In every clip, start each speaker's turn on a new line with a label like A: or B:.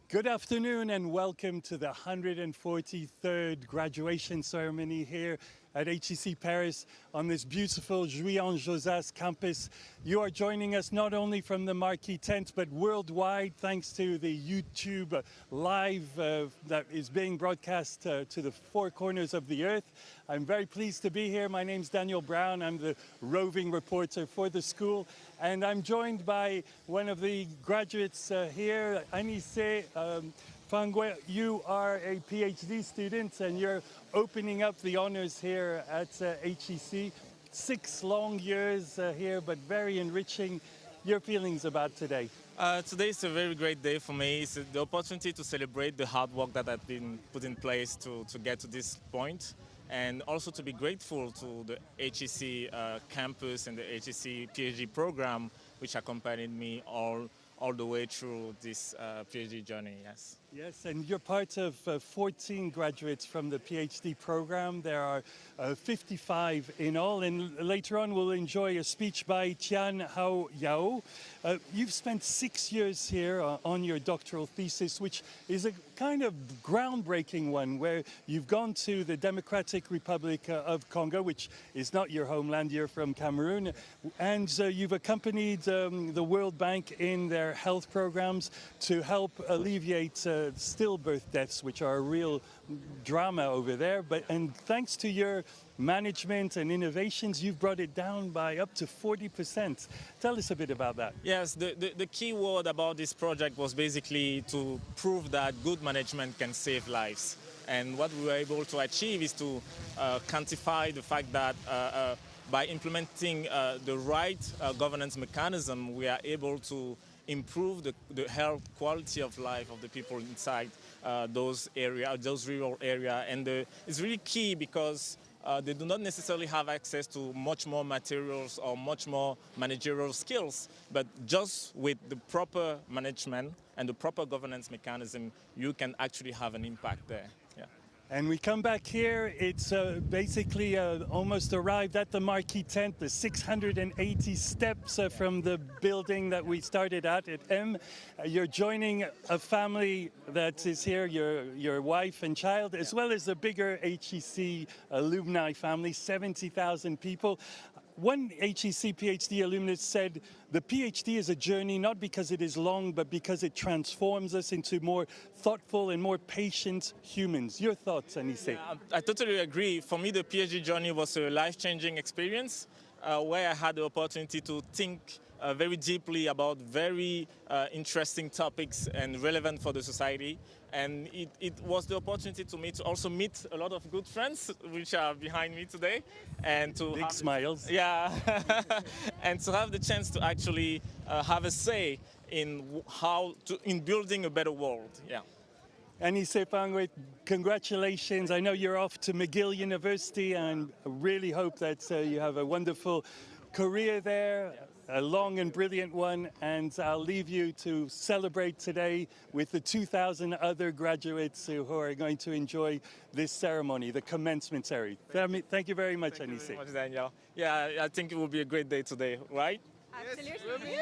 A: Good afternoon and welcome to the 143rd graduation ceremony here at HEC Paris on this beautiful Juillan-Josas campus. You are joining us not only from the marquee tent but worldwide thanks to the YouTube live that is being broadcast to the four corners of the earth. I'm very pleased to be here. My name's Daniel Brown. I'm the roving reporter for the school and I'm joined by one of the graduates here, Anissé Fangwe. You are a PhD student and you're opening up the honors here at HEC. 6 long years here, but very enriching. Your feelings about today?
B: Today is a very great day for me. It's the opportunity to celebrate the hard work that has been put in place to get to this point, and also to be grateful to the HEC campus and the HEC PhD program, which accompanied me all the way through this PhD journey, yes.
A: Yes, and you're part of 14 graduates from the PhD program. There are 55 in all, and later on we'll enjoy a speech by Tianhao YAO. You've spent 6 years here on your doctoral thesis, which is a kind of groundbreaking one, where you've gone to the Democratic Republic of Congo, which is not your homeland, you're from Cameroon, and you've accompanied the World Bank in their health programs to help alleviate stillbirth deaths, which are a real drama over there. And thanks to your management and innovations, you've brought it down by up to 40%. Tell us a bit about that.
B: Yes, the key word about this project was basically to prove that good management can save lives. And what we were able to achieve is to quantify the fact that by implementing the right governance mechanism, we are able to improve the health quality of life of the people inside those rural areas. And it's really key because they do not necessarily have access to much more materials or much more managerial skills, but just with the proper management and the proper governance mechanism, you can actually have an impact there. Yeah.
A: And we come back here, it's basically almost arrived at the marquee tent, the 680 steps from the building that we started at M. You're joining a family that is here, your wife and child, as well as a bigger HEC alumni family, 70,000 people. One HEC PhD alumnus said, the PhD is a journey not because it is long, but because it transforms us into more thoughtful and more patient humans. Your thoughts, Anissé?
B: Yeah, I totally agree. For me, the PhD journey was a life-changing experience where I had the opportunity to think very deeply about very interesting topics and relevant for the society. And it was the opportunity to me to also meet a lot of good friends, which are behind me today. And to
A: big smiles.
B: Yeah, and to have the chance to actually have a say in in building a better world. Yeah.
A: Anissé Fangwe, congratulations. I know you're off to McGill University and I really hope that you have a wonderful career there, a long and brilliant one, and I'll leave you to celebrate today with the 2,000 other graduates who are going to enjoy this ceremony, the commencement ceremony. Thank you very much, Anissé.
B: Thank you very much, Daniel. Yeah, I think it will be a great day today, right?
C: Absolutely.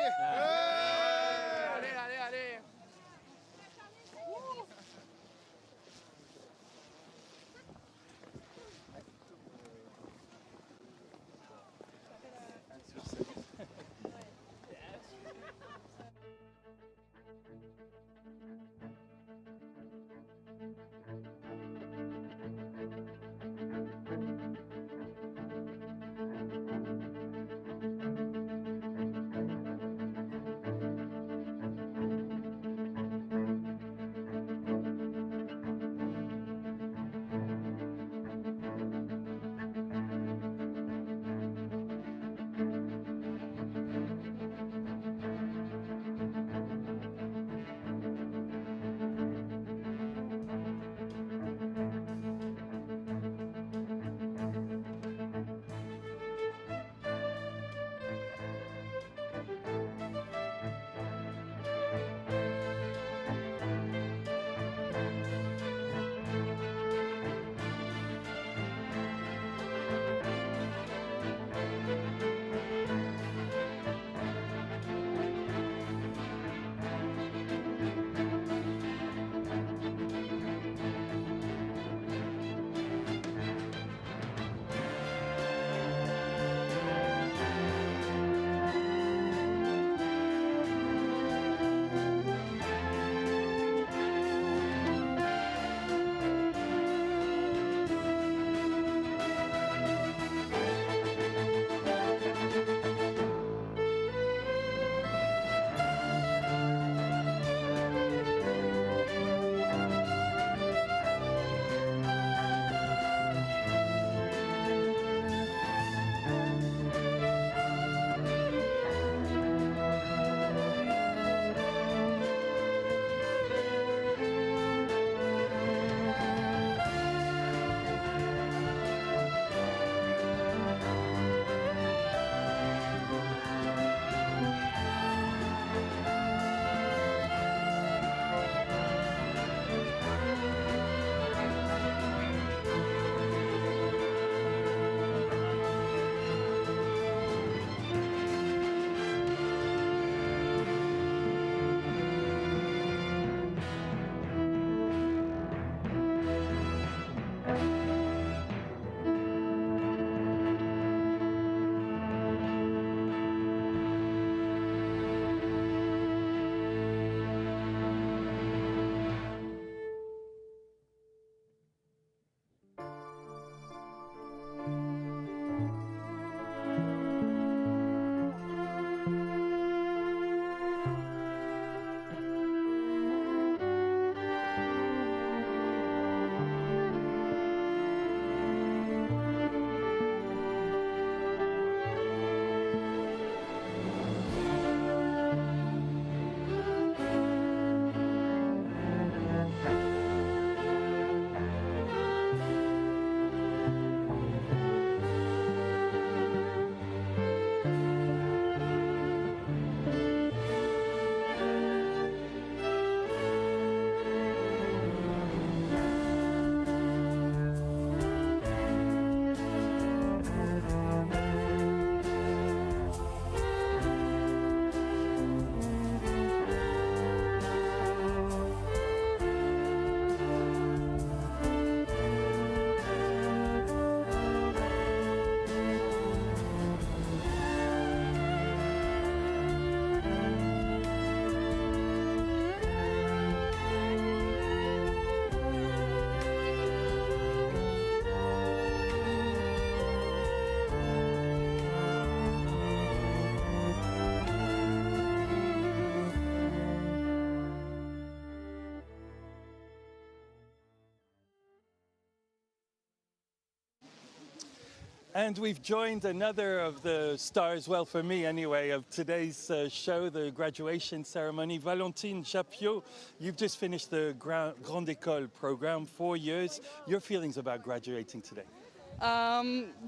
A: And we've joined another of the stars, well, for me anyway, of today's show, the graduation ceremony. Valentine Japiot, you've just finished the Grande Ecole program, 4 years. Your feelings about graduating today?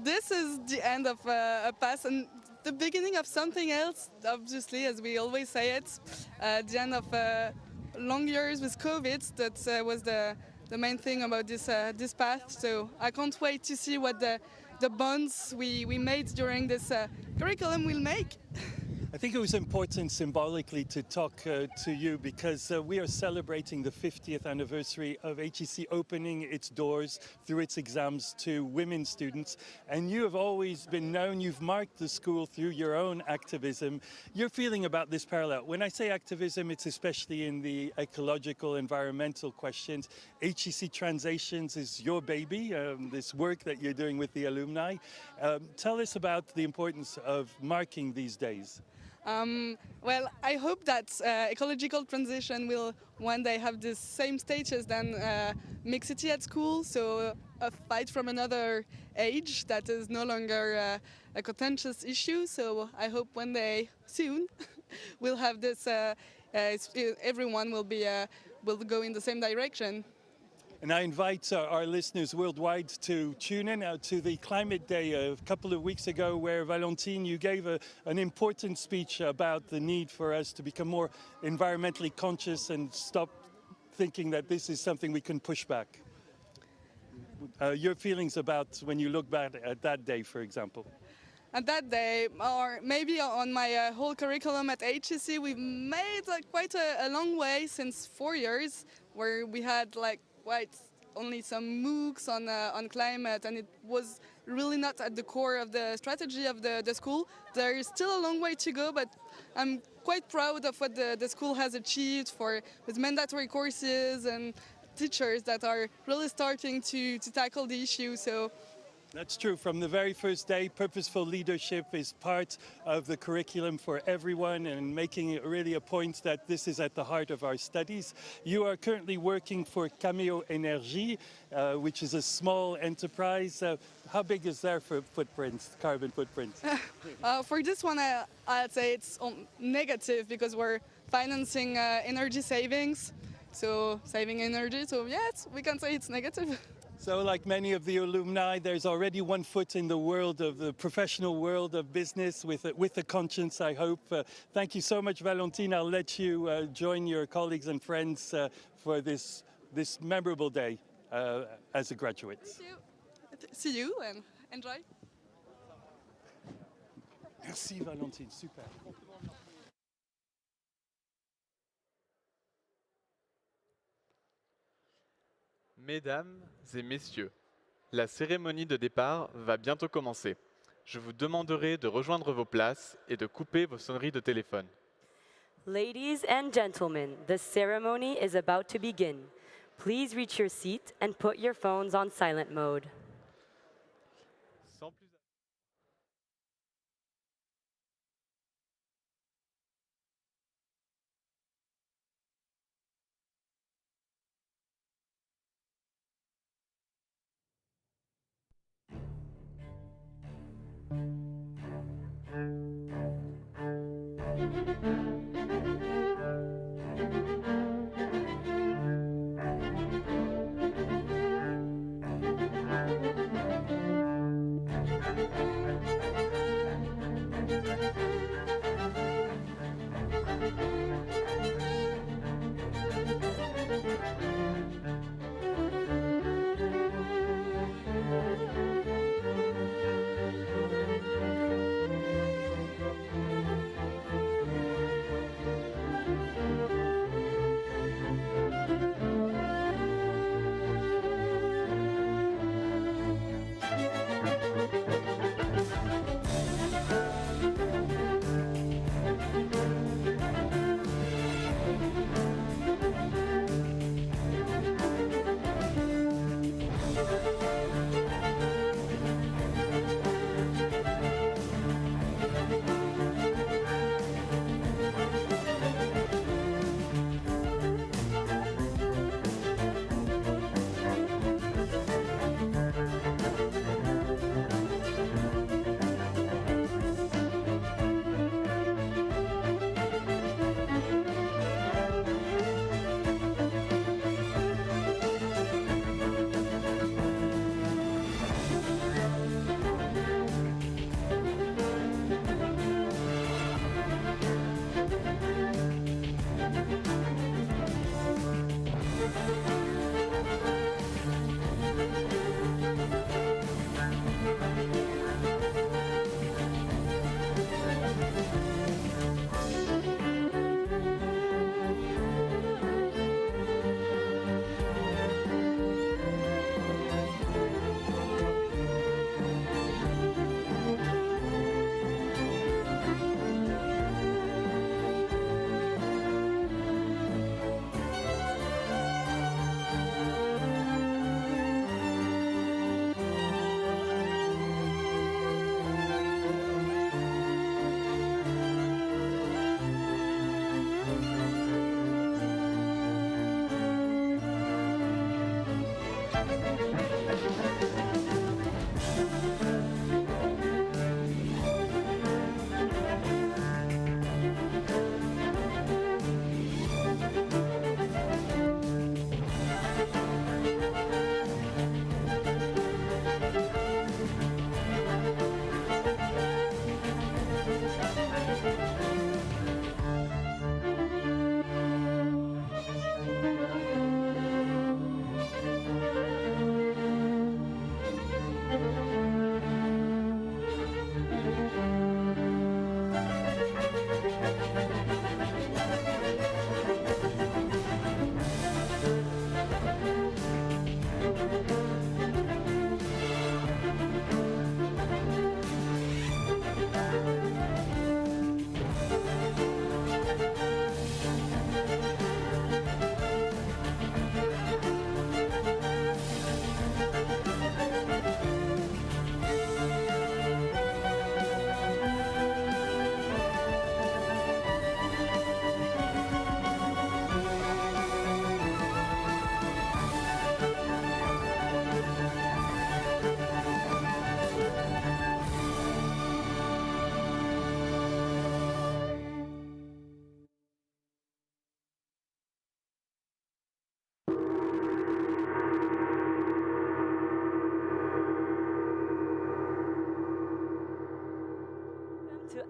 C: This is the end of a path and the beginning of something else, obviously, as we always say it. The end of long years with COVID, that was the main thing about this path. So I can't wait to see what the bonds we made during this curriculum will make.
A: I think it was important symbolically to talk to you because we are celebrating the 50th anniversary of HEC opening its doors through its exams to women students. And you have always been known, you've marked the school through your own activism. Your feeling about this parallel? When I say activism, it's especially in the ecological, environmental questions. HEC Translations is your baby, this work that you're doing with the alumni. Tell us about the importance of marking these days.
C: Well, I hope that ecological transition will one day have the same status than mixity at school, so a fight from another age that is no longer a contentious issue. So I hope one day soon we'll have this. Everyone will go in the same direction.
A: And I invite our listeners worldwide to tune in to the Climate Day a couple of weeks ago, where, Valentine, you gave an important speech about the need for us to become more environmentally conscious and stop thinking that this is something we can push back. Your feelings about when you look back at that day, for example?
C: At that day, or maybe on my whole curriculum at HEC, we've made quite a long way since 4 years, where we had only some MOOCs on climate, and it was really not at the core of the strategy of the school. There is still a long way to go, but I'm quite proud of what the school has achieved with mandatory courses and teachers that are really starting to tackle the issue. So.
A: That's true. From the very first day, purposeful leadership is part of the curriculum for everyone, and making it really a point that this is at the heart of our studies. You are currently working for Cameo Énergie, which is a small enterprise. How big is their carbon footprint?
C: For this one, I'd say it's negative, because we're financing energy savings, so saving energy. So yes, we can say it's negative.
A: So like many of the alumni, there's already one foot in the world of the professional world of business with a conscience, I hope. Thank you so much, Valentine. I'll let you join your colleagues and friends for this memorable day as a graduate.
C: Thank you. See you and enjoy.
A: Merci, Valentine. Super.
D: Mesdames et messieurs, la cérémonie de départ va bientôt commencer. Je vous demanderai de rejoindre vos places et de couper vos sonneries de téléphone.
E: Ladies and gentlemen, the ceremony is about to begin. Please reach your seat and put your phones on silent mode.
D: Sans plus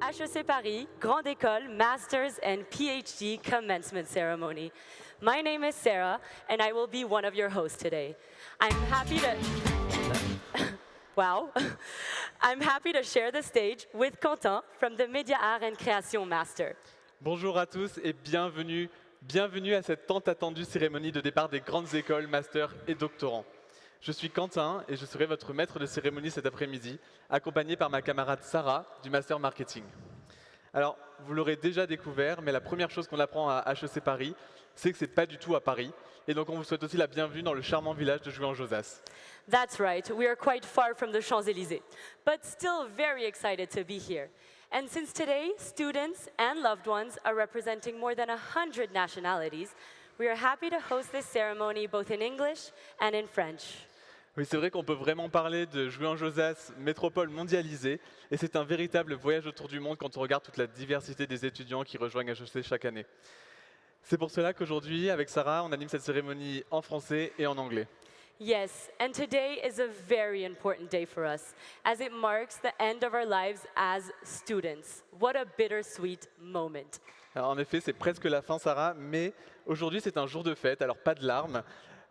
E: HEC Paris, Grande Ecole, Master's and PhD Commencement Ceremony. My name is Sarah, and I will be one of your hosts today. I'm happy to... Wow. I'm happy to share the stage with Quentin from the Média Art and Création Master.
D: Bonjour à tous et bienvenue à cette tant attendue cérémonie de départ des grandes écoles, masters et doctorants. Je suis Quentin et je serai votre maître de cérémonie cet après-midi, accompagné par ma camarade Sarah du Master Marketing. Alors, vous l'aurez déjà découvert, mais la première chose qu'on apprend à HEC Paris, c'est que ce n'est pas du tout à Paris. Et donc, on vous souhaite aussi la bienvenue dans le charmant village de Jouy-en-Josas.
E: That's right, we are quite far from the Champs-Élysées, but still very excited to be here. And since today, students and loved ones are representing more than 100 nationalities, we are happy to host this ceremony both in English and in French.
D: Oui, c'est vrai qu'on peut vraiment parler de Jouy-en-Josas, métropole mondialisée, et c'est un véritable voyage autour du monde quand on regarde toute la diversité des étudiants qui rejoignent HEC chaque année. C'est pour cela qu'aujourd'hui, avec Sarah, on anime cette cérémonie en français et en anglais.
E: Yes, and today is a very important day for us, as it marks the end of our lives as students. What a bittersweet moment.
D: Alors, en effet, c'est presque la fin, Sarah, mais aujourd'hui, c'est un jour de fête, alors pas de larmes.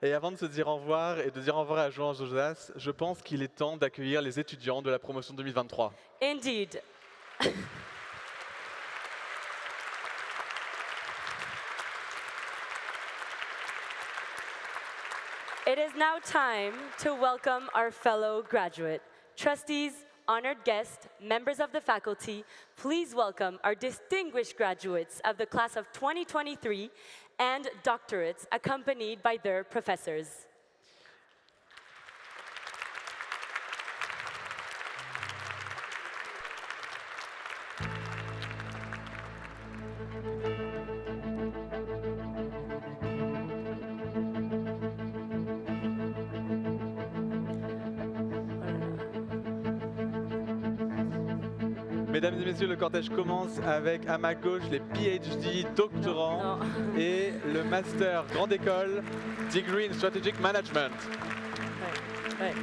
D: Et avant de se dire au revoir et de dire au revoir à Jouy-en-Josas, je pense qu'il est temps d'accueillir les étudiants de la promotion 2023.
E: Indeed. It is now time to welcome our fellow graduate. Trustees, honored guests, members of the faculty, please welcome our distinguished graduates of the class of 2023 and doctorates accompanied by their professors.
D: Mesdames et messieurs, le cortège commence avec à ma gauche les PhD doctorants et le Master Grande Ecole Degree in Strategic Management.
E: Ouais.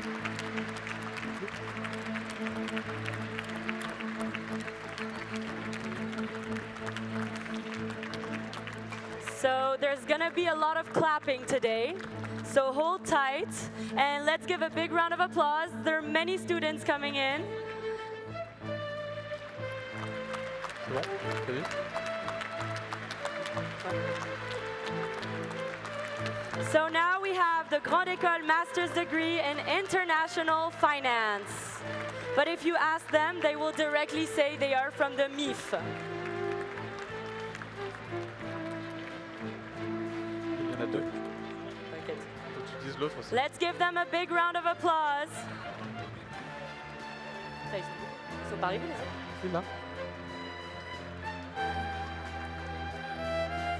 E: So there's gonna be a lot of clapping today. So hold tight and let's give a big round of applause. There are many students coming in.
D: C'est bon? T'as vu?
E: So now we have the Grande Ecole Master's Degree in International Finance. But if you ask them, they will directly say they are from the MIF.
D: Il y en a deux.
E: T'inquiète.
D: Faut que tu dises l'autre aussi.
E: Let's give them a big round of applause. Ça, ils sont pas arrivés, les autres?
D: C'est là.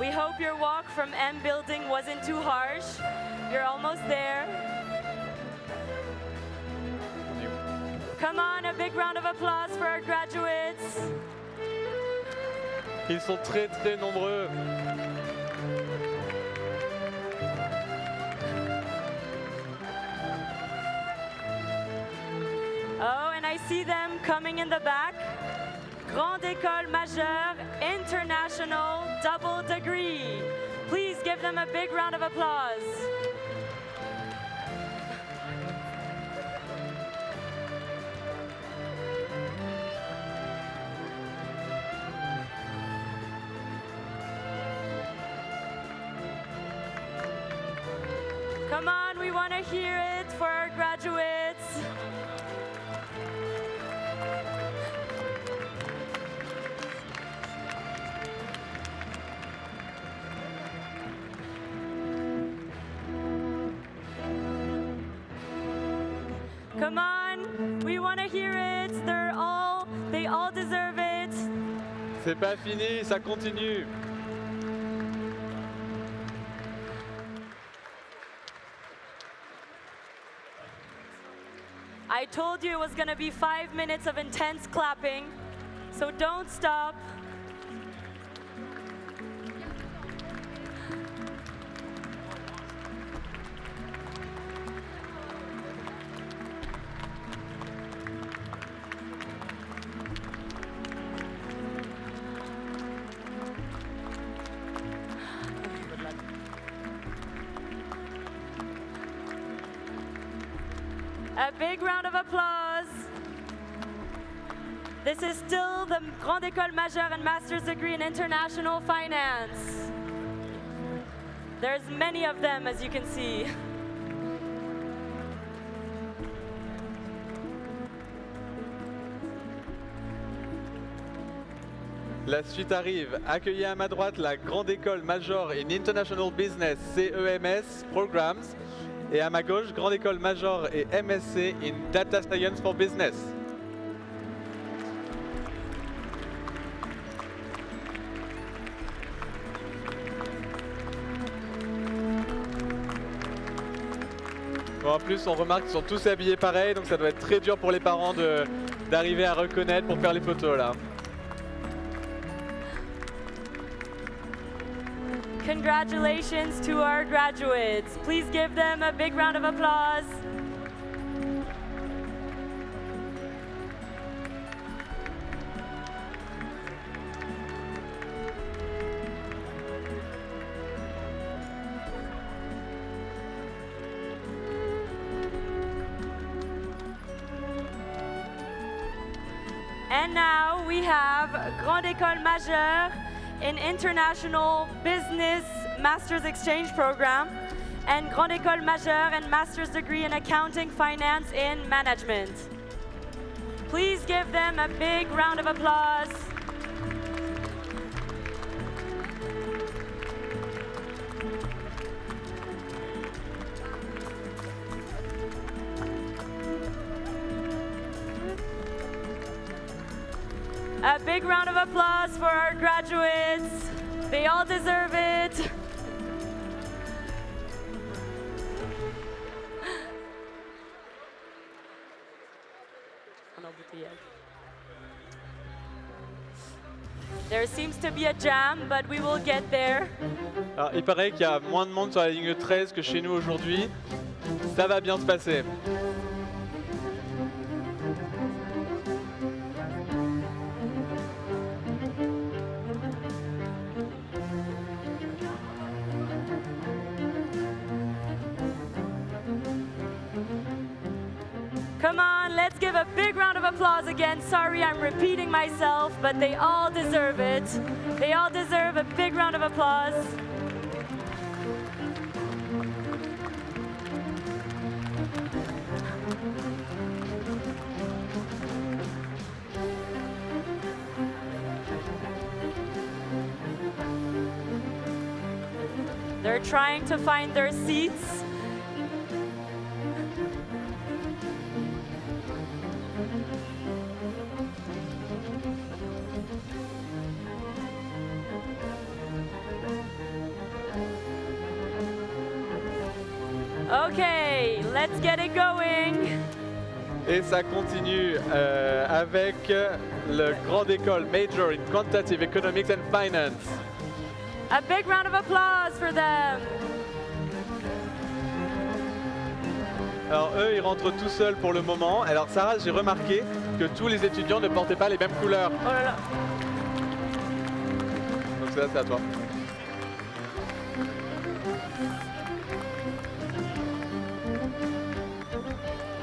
E: We hope your walk from M building wasn't too harsh. You're almost there.
D: On est où?
E: Come on, a big round of applause for our graduates.
D: Ils sont très très nombreux.
E: Oh, and I see them coming in the back. Grande École Majeure International Double Degree. Please give them a big round of applause. Come on, we want to hear it for our graduates. Come on, we want to hear it. They all deserve it.
D: C'est pas fini, ça continue.
E: I told you it was going to be 5 minutes of intense clapping, so don't stop. A big round of applause. This is still the Grande Ecole Majeure and Master's degree in International Finance. There's many of them, as you can see.
D: La suite arrive. Accueillez à ma droite la Grande École Major in International Business CEMS Programs et à ma gauche, Grande École Major et MSc in Data Science for Business. Bon, en plus, on remarque qu'ils sont tous habillés pareil, donc ça doit être très dur pour les parents d'arriver à reconnaître pour faire les photos là.
E: Congratulations to our graduates. Please give them a big round of applause. And now we have Grande Ecole Majeure in International Business Master's Exchange Program and Grande Ecole Majeure and Master's degree in Accounting, Finance, and Management. Please give them a big round of applause. A big round of applause for our graduates. They all deserve it. There seems to be a jam, but we will get there.
D: Alors, il paraît qu'il y a moins de monde sur la ligne 13 que chez nous aujourd'hui. Ça va bien se passer.
E: Come on, let's give a big round of applause again. Sorry, I'm repeating myself, but they all deserve it. They all deserve a big round of applause. They're trying to find their seats. Okay, let's get it going.
D: Et ça continue avec le Grande École Major in Quantitative Economics and Finance.
E: A big round of applause for them.
D: Alors eux, ils rentrent tout seuls pour le moment. Alors Sarah, j'ai remarqué que tous les étudiants ne portaient pas les mêmes couleurs.
E: Oh là là.
D: Donc ça, c'est à toi.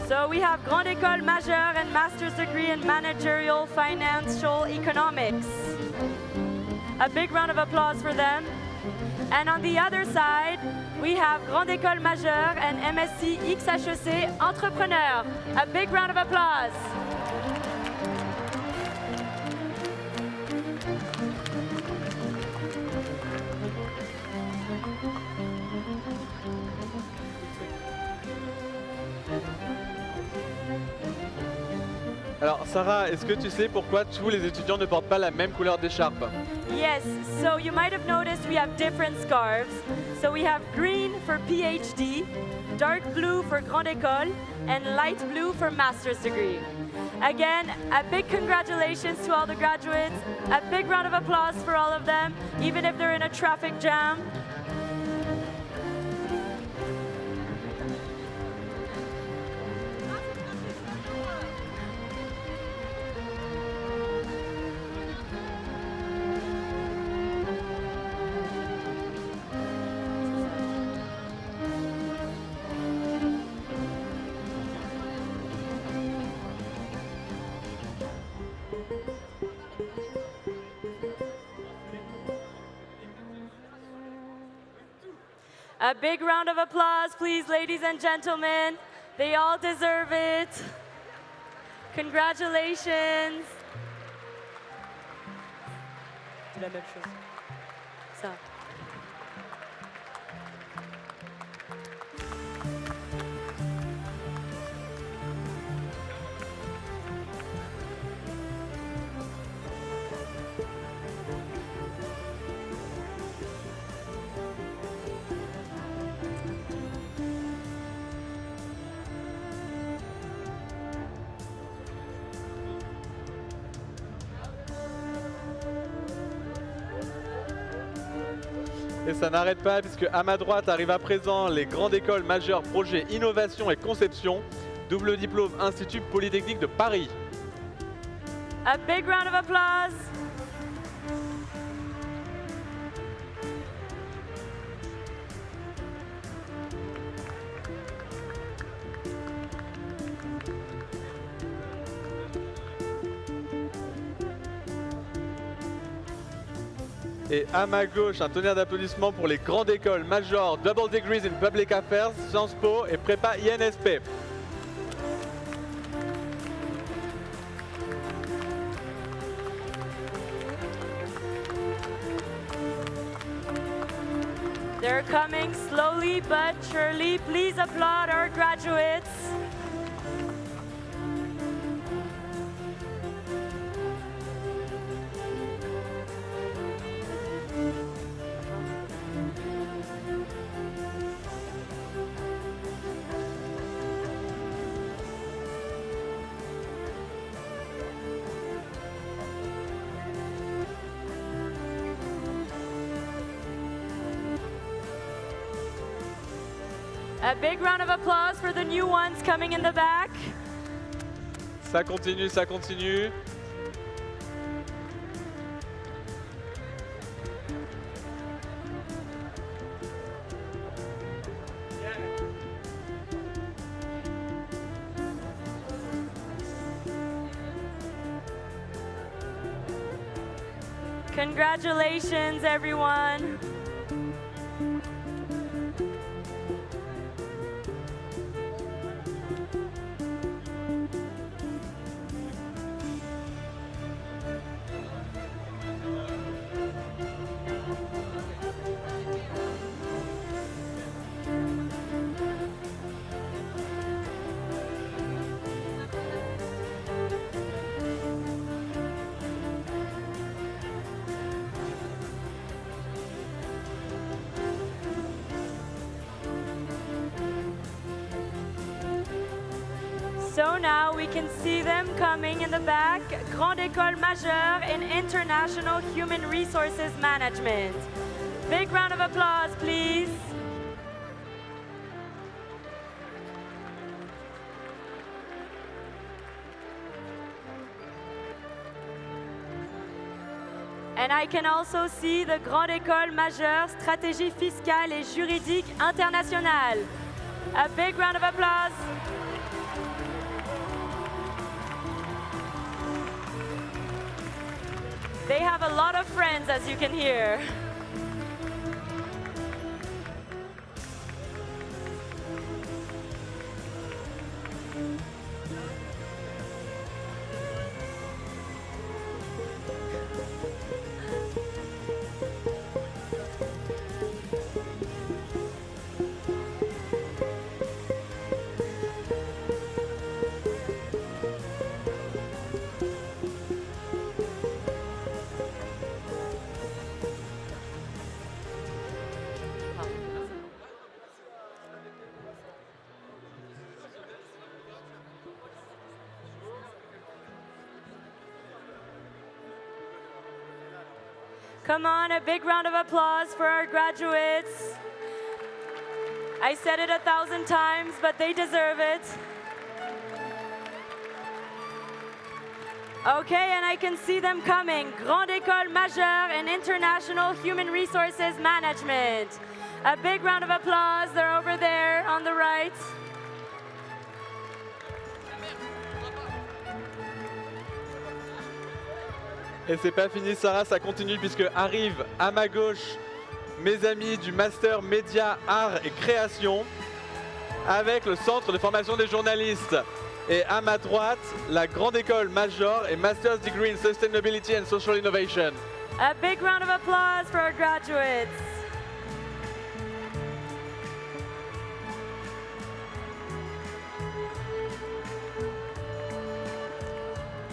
E: So we have Grande Ecole Majeure and Master's degree in Managerial Financial Economics. A big round of applause for them. And on the other side, we have Grande Ecole Majeure and MSc XHEC Entrepreneur. A big round of applause.
D: Alors Sarah, est-ce que tu sais pourquoi tous les étudiants ne portent pas la même couleur d'écharpe?
E: Yes, so you might have noticed we have different scarves. So we have green for PhD, dark blue for Grande Ecole, and light blue for master's degree. Again, a big congratulations to all the graduates. A big round of applause for all of them, even if they're in a traffic jam. A big round of applause, please, ladies and gentlemen. They all deserve it. Congratulations. La même chose. Ça.
D: Et ça n'arrête pas puisque à ma droite arrivent à présent les grandes écoles majeures projet innovation et conception, double diplôme Institut Polytechnique de Paris.
E: A big round of applause.
D: Et à ma gauche, un tonnerre d'applaudissements pour les grandes écoles majeures Double Degrees in Public Affairs, Sciences Po et Prépa INSP.
E: They're coming slowly but surely. Please applaud our graduates. A big round of applause for the new ones coming in the back.
D: Ça continue, ça continue.
E: Congratulations, everyone. So now we can see them coming in the back. Grande Ecole Majeure in International Human Resources Management. Big round of applause, please. And I can also see the Grande Ecole Majeure Stratégie Fiscale et Juridique Internationale. A big round of applause. They have a lot of friends, as you can hear. Come on, a big round of applause for our graduates. I said it 1,000 times, but they deserve it. Okay, and I can see them coming. Grande Ecole Majeure in International Human Resources Management. A big round of applause. They're over there on the right.
D: Et c'est pas fini Sarah, ça continue puisque arrive à ma gauche mes amis du Master Média, Art et Création avec le Centre de formation des journalistes. Et à ma droite, la Grande École Major et Master's Degree in Sustainability and Social Innovation.
E: A big round of applause for our graduates.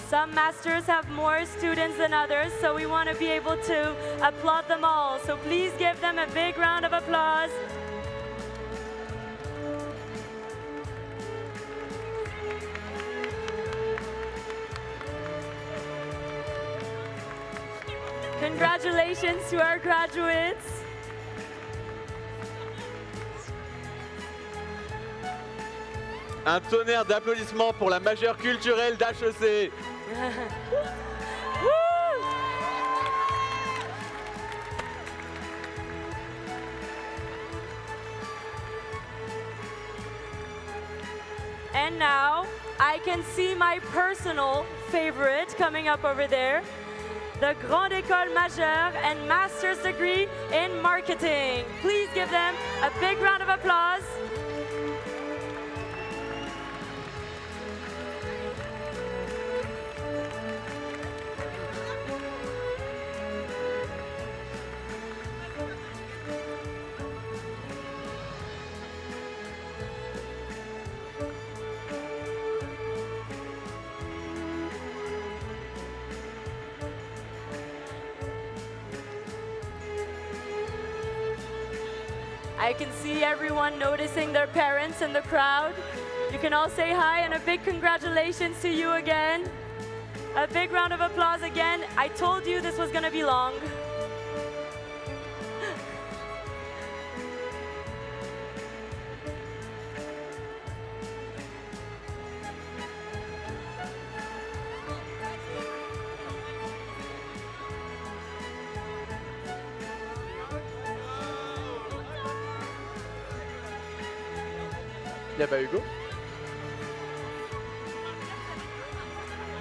E: Some masters have more students than others, so we want to be able to applaud them all. So please give them a big round of applause. Congratulations to our graduates.
D: Un tonnerre d'applaudissements pour la majeure culturelle d'HEC.
E: And now I can see my personal favorite coming up over there. The Grande Ecole Majeure and Master's Degree in Marketing. Please give them a big round of applause. I can see everyone noticing their parents in the crowd. You can all say hi and a big congratulations to you again. A big round of applause again. I told you this was going to be long.
D: Il n'y a pas Hugo?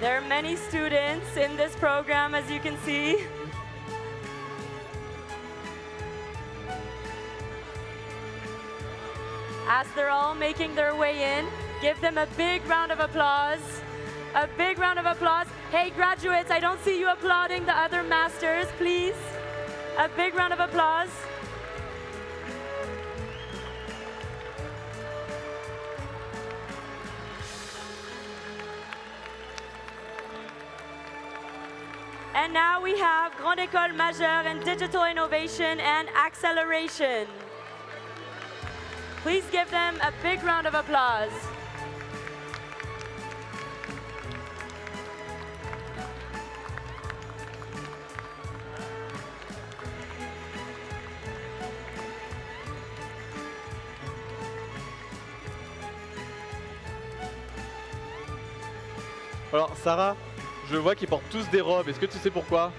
E: There are many students in this program, as you can see. As they're all making their way in, give them a big round of applause. A big round of applause. Hey, graduates, I don't see you applauding the other masters, please. A big round of applause. And now we have Grande Ecole Majeure in Digital Innovation and Acceleration. Please give them a big round of applause.
D: Alors Sarah, je vois qu'ils portent tous des robes. Est-ce que tu sais pourquoi?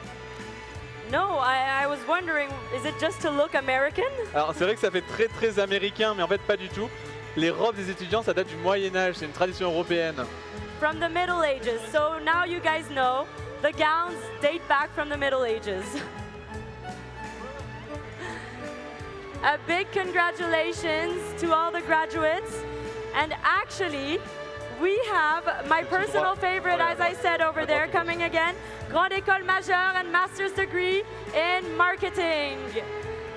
E: No, I was wondering, is it just to look American?
D: Alors c'est vrai que ça fait très américain, mais en fait pas du tout. Les robes des étudiants, ça date du Moyen-Âge, c'est une tradition européenne.
E: From the Middle Ages. So now you guys know, the gowns date back from the Middle Ages. A big congratulations to all the graduates. And actually, we have my personal favorite, as I said over there, coming again. Grande Ecole Majeure and Master's Degree in Marketing.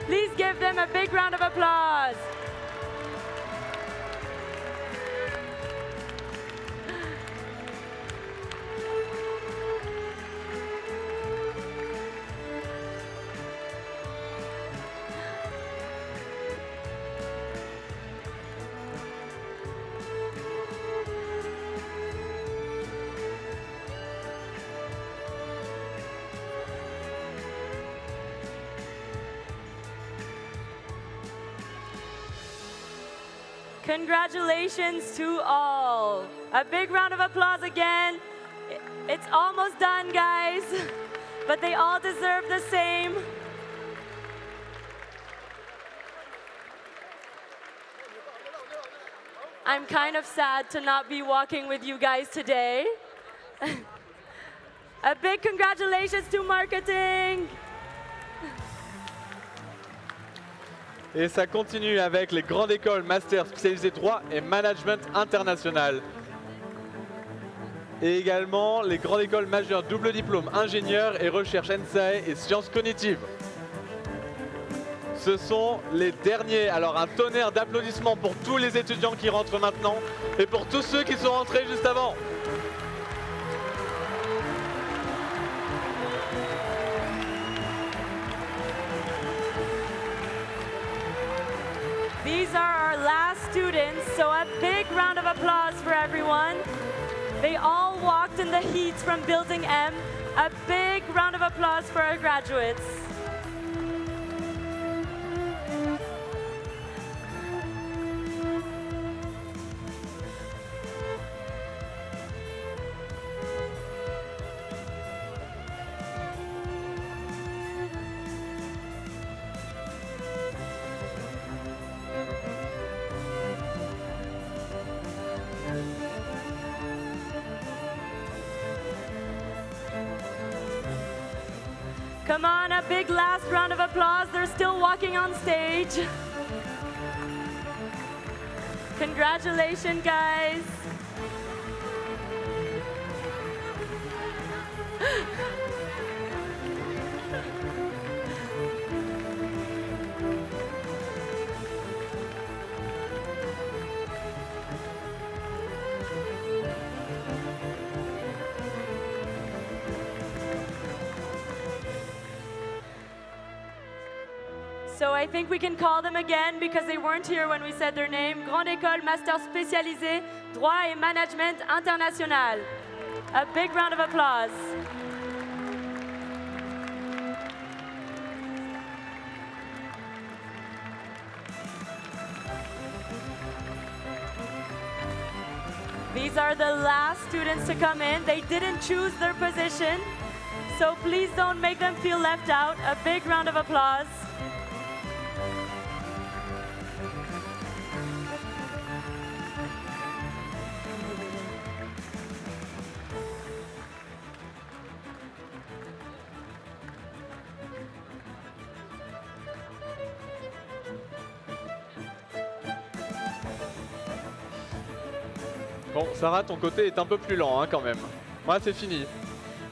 E: Please give them a big round of applause. Congratulations to all. A big round of applause again. It's almost done, guys, but they all deserve the same. I'm kind of sad to not be walking with you guys today. A big congratulations to marketing.
D: Et ça continue avec les grandes écoles master spécialisées droit et management international. Et également les grandes écoles majeures double diplôme ingénieur et recherche NSAE et sciences cognitives. Ce sont les derniers. Alors un tonnerre d'applaudissements pour tous les étudiants qui rentrent maintenant et pour tous ceux qui sont rentrés juste avant.
E: These are our last students, so a big round of applause for everyone. They all walked in the heat from Building M. A big round of applause for our graduates. Come on, a big last round of applause. They're still walking on stage. Congratulations, guys. So I think we can call them again because they weren't here when we said their name. Grande Ecole, Master spécialisé, Droit et Management International. A big round of applause. These are the last students to come in. They didn't choose their position, so please don't make them feel left out. A big round of applause.
D: Bon, Sarah, ton côté est un peu plus lent hein, quand même. Moi, c'est fini.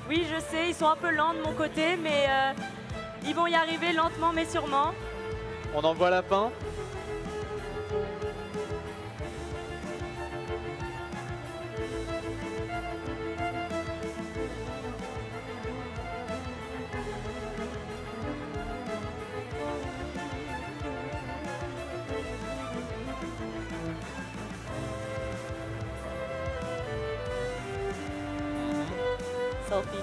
E: Oui, je sais, ils sont un peu lents de mon côté, mais ils vont y arriver lentement mais sûrement.
D: On envoie la fin.
E: Selfie.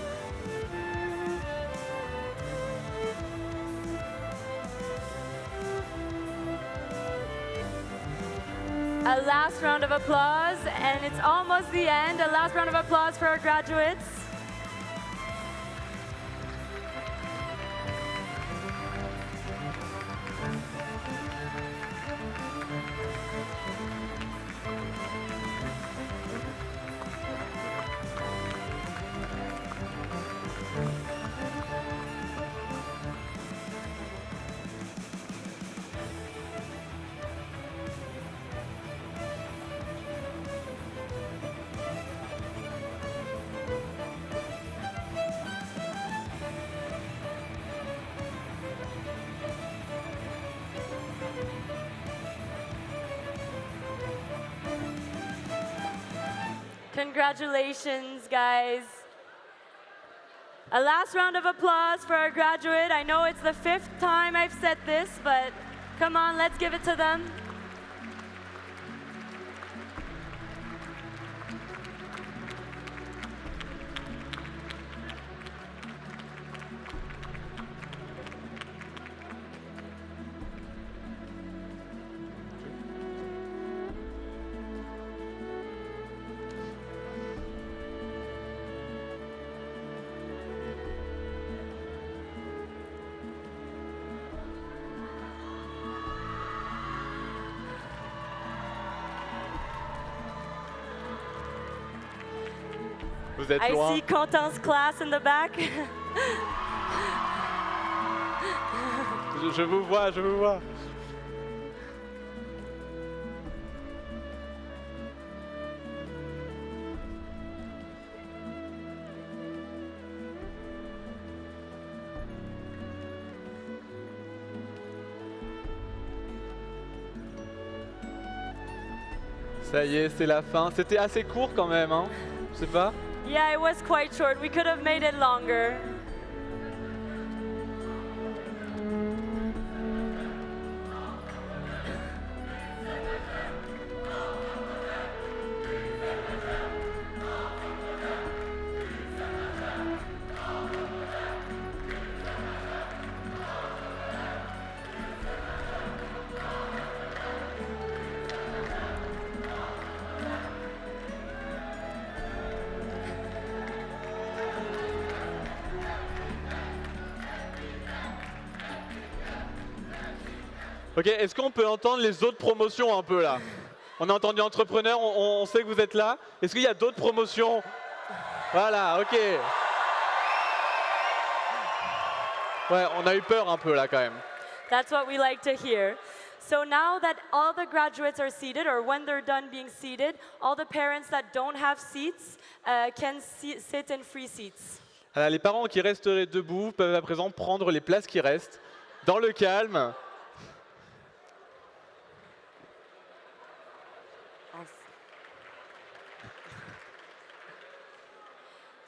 E: A last round of applause, and it's almost the end. A last round of applause for our graduates. Congratulations, guys. A last round of applause for our graduate. I know it's the 5th time I've said this, but come on, let's give it to them.
D: Vous êtes
E: I
D: loin.
E: see Quentin's class in the back.
D: Je vous vois, je vous vois. Ça y est, c'est la fin. C'était assez court quand même, hein? Je sais pas.
E: Yeah, it was quite short. We could have made it longer.
D: Ok, est-ce qu'on peut entendre les autres promotions un peu là? On a entendu entrepreneur, on sait que vous êtes là. Est-ce qu'il y a d'autres promotions? Voilà, ok. Ouais, on a eu peur un peu là quand même.
E: That's what we like to hear. So now that all the graduates are seated, or when they're done being seated, all the parents that don't have seats can sit in free seats.
D: Alors, les parents qui resteraient debout peuvent à présent prendre les places qui restent dans le calme.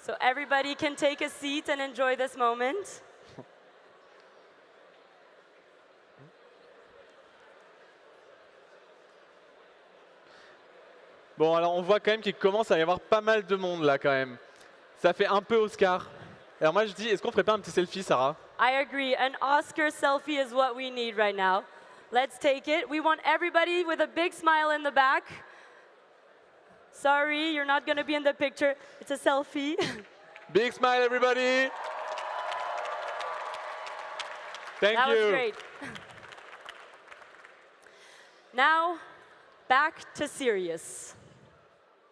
E: So everybody can take a seat and enjoy this moment.
D: Bon, alors on voit quand même qu'il commence à y avoir pas mal de monde là quand même. Ça fait un peu Oscar. Alors moi je dis, est-ce qu'on ferait pas un petit selfie, Sarah?
E: I agree. An Oscar selfie is what we need right now. Let's take it. We want everybody with a big smile in the back. Sorry, you're not going to be in the picture. It's a selfie.
D: Big smile, everybody. Thank
E: That
D: you.
E: was great. Now, back to serious.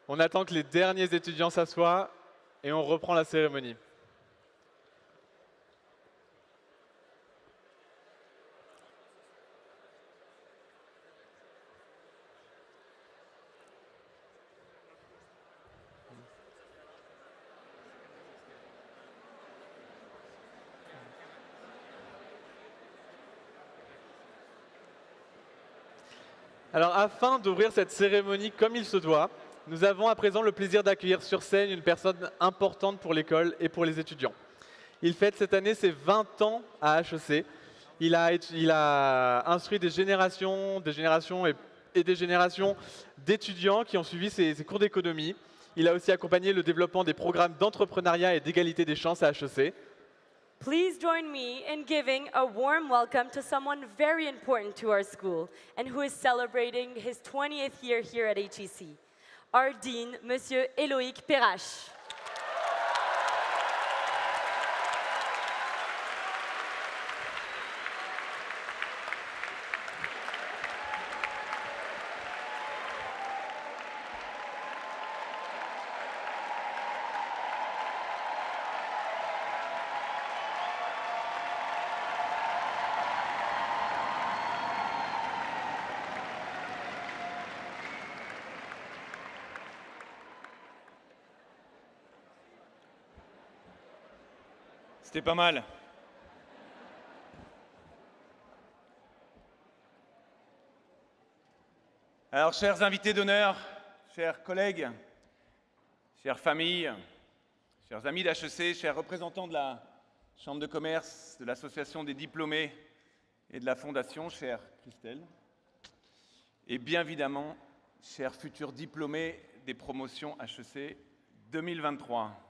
D: On attend que les derniers étudiants s'assoient et on reprend la cérémonie. Alors, afin d'ouvrir cette cérémonie comme il se doit, nous avons à présent le plaisir d'accueillir sur scène une personne importante pour l'école et pour les étudiants. Il fête cette année ses 20 ans à HEC. Il a instruit des générations et des générations d'étudiants qui ont suivi ses cours d'économie. Il a aussi accompagné le développement des programmes d'entrepreneuriat et d'égalité des chances à HEC.
E: Please join me in giving a warm welcome to someone very important to our school and who is celebrating his 20th year here at HEC. Our Dean, Monsieur Eloïc Perrache.
F: C'était pas mal. Alors, chers invités d'honneur, chers collègues, chères familles, chers amis d'HEC, chers représentants de la Chambre de commerce, de l'Association des diplômés et de la Fondation, chère Christel, et bien évidemment, chers futurs diplômés des promotions HEC 2023.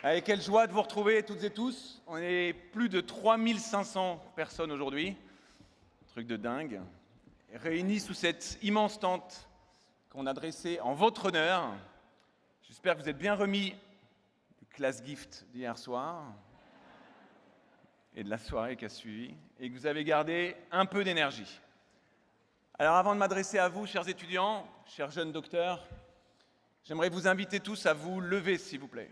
F: Avec quelle joie de vous retrouver toutes et tous. On est plus de 3500 personnes aujourd'hui, truc de dingue, réunis sous cette immense tente qu'on a dressée en votre honneur. J'espère que vous êtes bien remis du class gift d'hier soir et de la soirée qui a suivi, et que vous avez gardé un peu d'énergie. Alors avant de m'adresser à vous, chers étudiants, chers jeunes docteurs, j'aimerais vous inviter tous à vous lever, s'il vous plaît.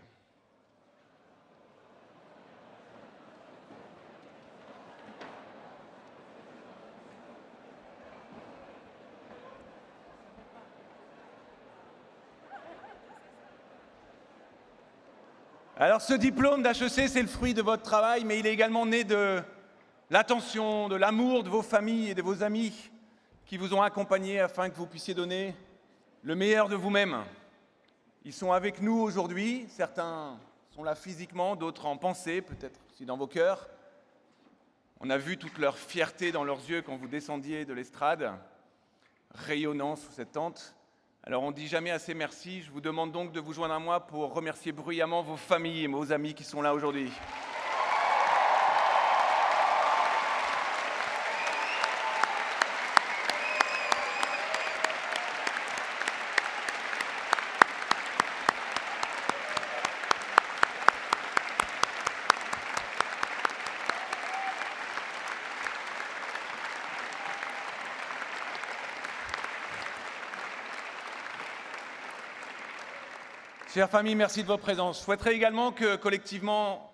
F: Alors ce diplôme d'HEC, c'est le fruit de votre travail, mais il est également né de l'attention, de l'amour de vos familles et de vos amis qui vous ont accompagnés afin que vous puissiez donner le meilleur de vous-même. Ils sont avec nous aujourd'hui, certains sont là physiquement, d'autres en pensée, peut-être aussi dans vos cœurs. On a vu toute leur fierté dans leurs yeux quand vous descendiez de l'estrade, rayonnant sous cette tente. Alors on ne dit jamais assez merci, je vous demande donc de vous joindre à moi pour remercier bruyamment vos familles et vos amis qui sont là aujourd'hui. Chère famille, merci de votre présence. Je souhaiterais également que, collectivement,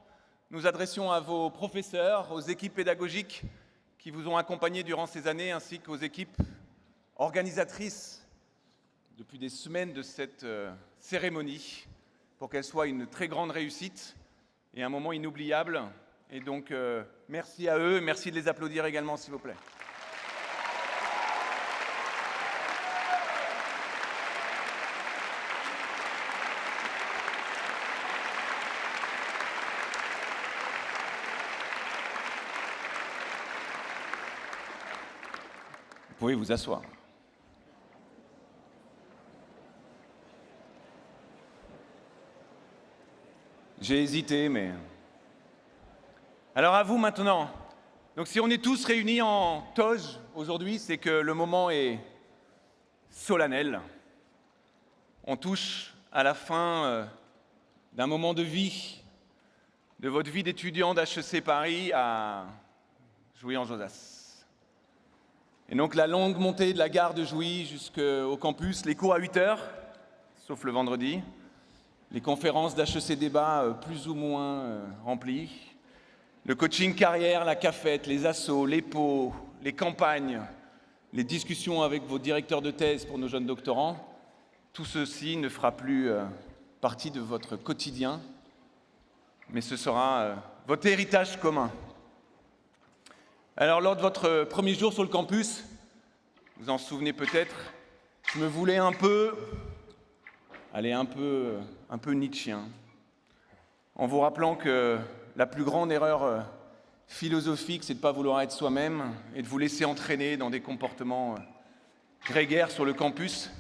F: nous adressions à vos professeurs, aux équipes pédagogiques qui vous ont accompagnés durant ces années, ainsi qu'aux équipes organisatrices depuis des semaines de cette cérémonie, pour qu'elle soit une très grande réussite et un moment inoubliable. Et donc, merci à eux, merci de les applaudir également, s'il vous plaît. Vous pouvez vous asseoir. J'ai hésité, mais... Alors à vous maintenant. Donc si on est tous réunis en toge aujourd'hui, c'est que le moment est solennel. On touche à la fin d'un moment de vie, de votre vie d'étudiant d'HEC Paris à Jouy-en-Josas. Et donc la longue montée de la gare de Jouy jusqu'au campus, les cours à 8 heures, sauf le vendredi, les conférences d'HEC Débat plus ou moins remplies, le coaching carrière, la cafette, les assos, les pots, les campagnes, les discussions avec vos directeurs de thèse pour nos jeunes doctorants, tout ceci ne fera plus partie de votre quotidien, mais ce sera votre héritage commun. Alors, lors de votre premier jour sur le campus, vous en souvenez peut-être, je me voulais un peu nietzschéen, en vous rappelant que la plus grande erreur philosophique, c'est de ne pas vouloir être soi-même et de vous laisser entraîner dans des comportements grégaires sur le campus,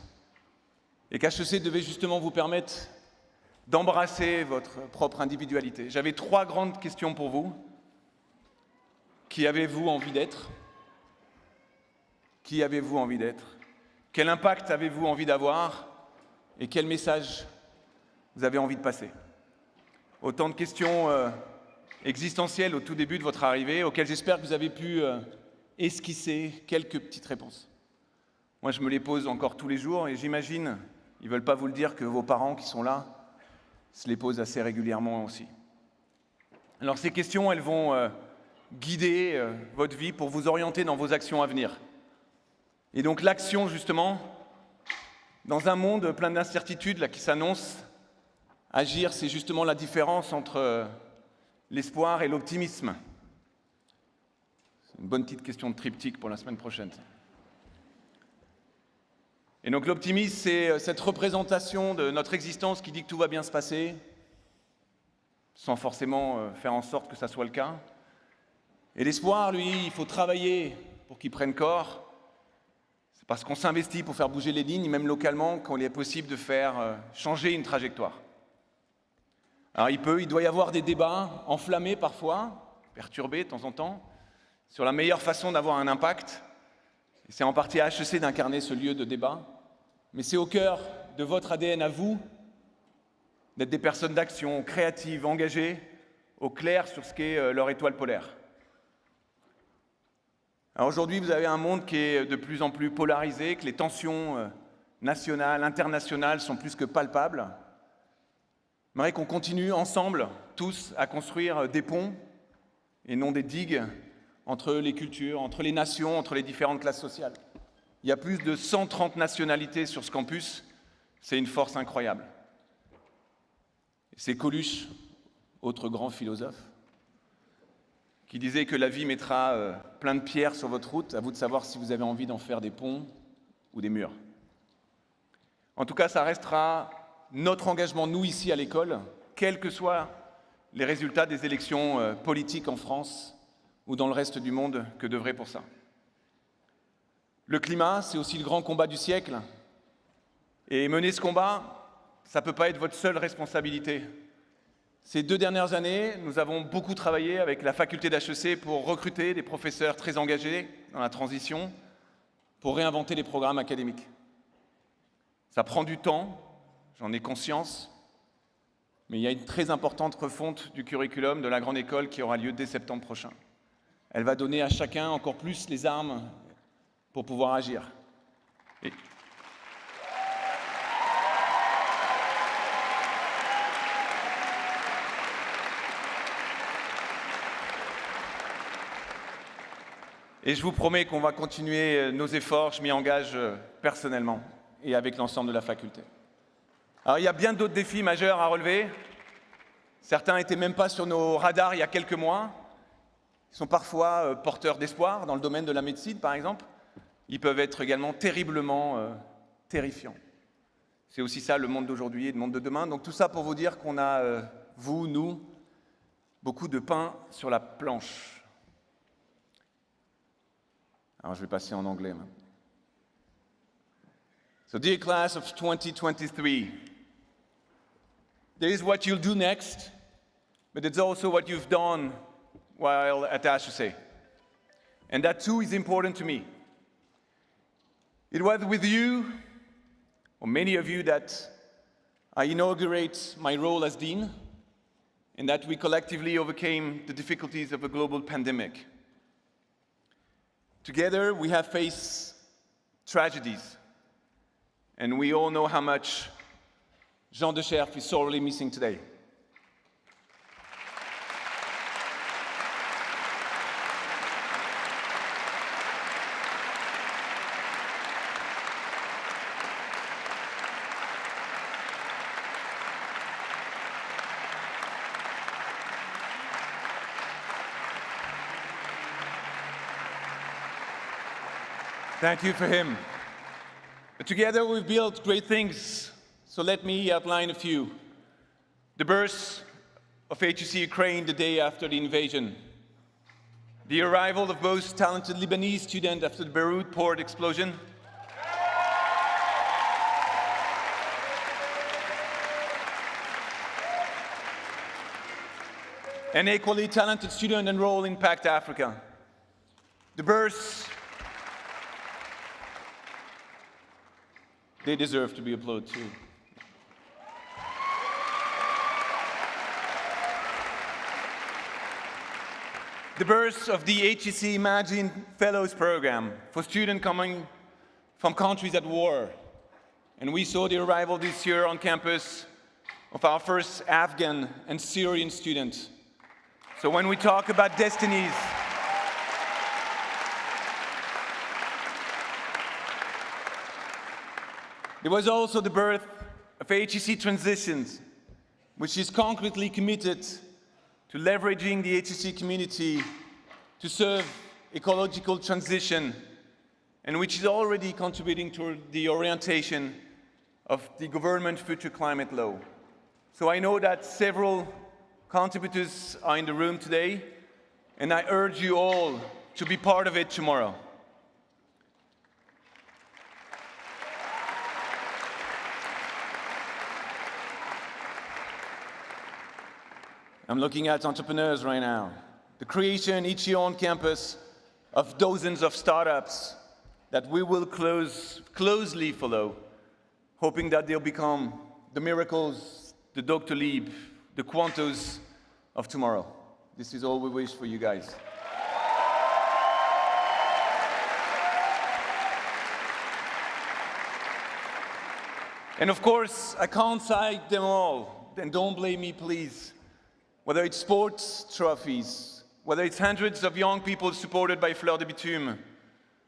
F: et qu'HEC devait justement vous permettre d'embrasser votre propre individualité. J'avais 3 grandes questions pour vous. Qui avez-vous envie d'être? Qui avez-vous envie d'être? Quel impact avez-vous envie d'avoir? Et quel message vous avez envie de passer? Autant de questions existentielles au tout début de votre arrivée, auxquelles j'espère que vous avez pu esquisser quelques petites réponses. Moi, je me les pose encore tous les jours et j'imagine, ils ne veulent pas vous le dire, que vos parents qui sont là se les posent assez régulièrement aussi. Alors ces questions, elles vont guider votre vie pour vous orienter dans vos actions à venir. Et donc l'action, justement, dans un monde plein d'incertitudes là, qui s'annonce, agir, c'est justement la différence entre l'espoir et l'optimisme. C'est une bonne petite question de triptyque pour la semaine prochaine. Et donc l'optimisme, c'est cette représentation de notre existence qui dit que tout va bien se passer, sans forcément faire en sorte que ça soit le cas. Et l'espoir, lui, il faut travailler pour qu'il prenne corps. C'est parce qu'on s'investit pour faire bouger les lignes, même localement, qu'il est possible de faire changer une trajectoire. Alors il doit y avoir des débats enflammés parfois, perturbés de temps en temps, sur la meilleure façon d'avoir un impact. Et c'est en partie à HEC d'incarner ce lieu de débat. Mais c'est au cœur de votre ADN à vous, d'être des personnes d'action, créatives, engagées, au clair sur ce qu'est leur étoile polaire. Alors aujourd'hui, vous avez un monde qui est de plus en plus polarisé, que les tensions nationales, internationales sont plus que palpables. J'aimerais qu'on continue ensemble, tous, à construire des ponts et non des digues entre les cultures, entre les nations, entre les différentes classes sociales. Il y a plus de 130 nationalités sur ce campus, c'est une force incroyable. Ces Coluches autre grand philosophe, qui disait que la vie mettra plein de pierres sur votre route, à vous de savoir si vous avez envie d'en faire des ponts ou des murs. En tout cas, ça restera notre engagement, nous, ici à l'école, quels que soient les résultats des élections politiques en France ou dans le reste du monde, que d'œuvrer pour ça. Le climat, c'est aussi le grand combat du siècle. Et mener ce combat, ça ne peut pas être votre seule responsabilité. Ces 2 dernières années, nous avons beaucoup travaillé avec la faculté d'HEC pour recruter des professeurs très engagés dans la transition, pour réinventer les programmes académiques. Ça prend du temps, j'en ai conscience, mais il y a une très importante refonte du curriculum de la Grande École qui aura lieu dès septembre prochain. Elle va donner à chacun encore plus les armes pour pouvoir agir. Et je vous promets qu'on va continuer nos efforts, je m'y engage personnellement et avec l'ensemble de la faculté. Alors il y a bien d'autres défis majeurs à relever. Certains n'étaient même pas sur nos radars il y a quelques mois. Ils sont parfois porteurs d'espoir dans le domaine de la médecine, par exemple. Ils peuvent être également terriblement terrifiants. C'est aussi ça le monde d'aujourd'hui et le monde de demain. Donc tout ça pour vous dire qu'on a, vous, nous, beaucoup de pain sur la planche. Alors je vais passer en anglais maintenant. So dear class of 2023, there is what you'll do next, but it's also what you've done while at HEC. And that too is important to me. It was with you, or many of you, that I inaugurate my role as Dean, and that we collectively overcame the difficulties of a global pandemic. Together, we have faced tragedies, and we all know how much Jean de Scherf is sorely missing today. Thank you for him. But together we've built great things, so let me outline a few. The birth of HEC Ukraine the day after the invasion. The arrival of both talented Lebanese students after the Beirut port explosion. An equally talented student enrolled in PACT Africa. The birth. They deserve to be applauded too. The birth of the HEC Imagine Fellows Program for students coming from countries at war. And we saw the arrival this year on campus of our first Afghan and Syrian students. So when we talk about destinies, there was also the birth of HEC Transitions, which is concretely committed to leveraging the HEC community to serve ecological transition, and which is already contributing to the orientation of the government future climate law. So I know that several contributors are in the room today, and I urge you all to be part of it tomorrow. I'm looking at entrepreneurs right now. The creation each year on campus of dozens of startups that we will closely follow, hoping that they'll become the miracles, the Doctolib, the Quantos of tomorrow. This is all we wish for you guys. And of course, I can't cite them all, and don't blame me, please. Whether it's sports trophies, whether it's hundreds of young people supported by Fleur de Bitume,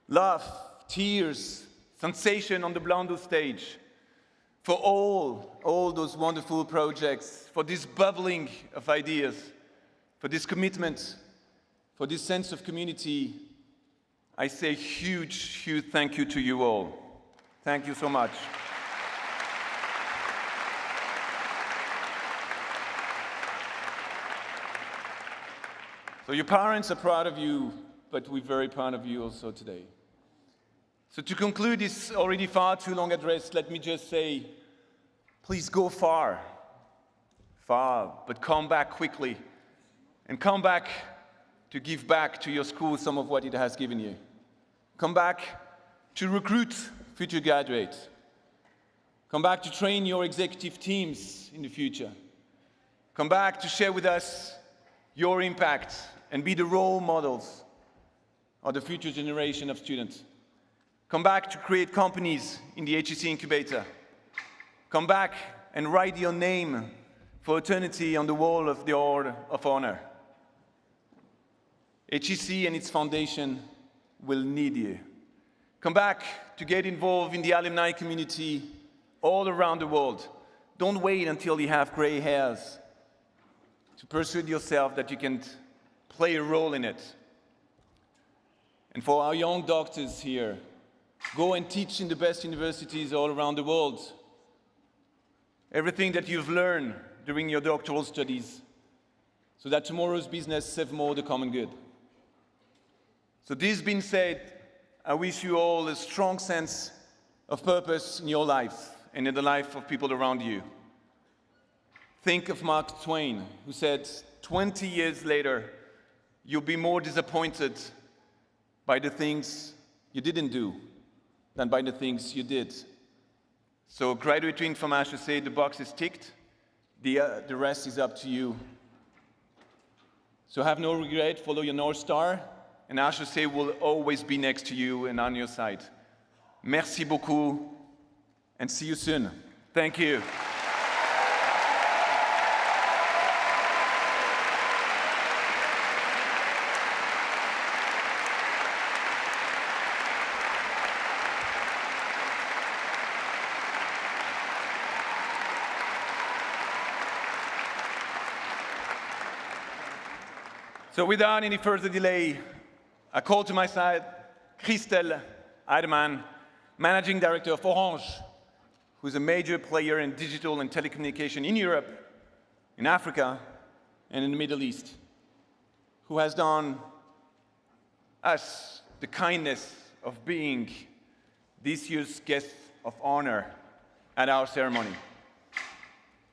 F: love, tears, sensation on the Blando stage, for all those wonderful projects, for this bubbling of ideas, for this commitment, for this sense of community. I say huge, huge thank you to you all. Thank you so much. So your parents are proud of you, but we're very proud of you also today. So to conclude this already far too long address, let me just say, please go far, but come back quickly, and come back to give back to your school some of what it has given you. Come back to recruit future graduates. Come back to train your executive teams in the future. Come back to share with us your impact and be the role models of the future generation of students. Come back to create companies in the HEC incubator. Come back and write your name for eternity on the wall of the Order of Honor. HEC and its foundation will need you. Come back to get involved in the alumni community all around the world. Don't wait until you have gray hairs to persuade yourself that you can play a role in it. And for our young doctors here, go and teach in the best universities all around the world. Everything that you've learned during your doctoral studies, so that tomorrow's business serves more the common good. So this being said, I wish you all a strong sense of purpose in your life and in the life of people around you. Think of Mark Twain, who said, 20 years later, you'll be more disappointed by the things you didn't do than by the things you did. So graduating from HEC, the box is ticked. The rest is up to you. So have no regret, follow your North Star, and HEC will always be next to you and on your side. Merci beaucoup, and see you soon. Thank you. So without any further delay, I call to my side Christel Heydemann, Managing Director of Orange, who's a major player in digital and telecommunication in Europe, in Africa, and in the Middle East, who has done us the kindness of being this year's guest of honor at our ceremony.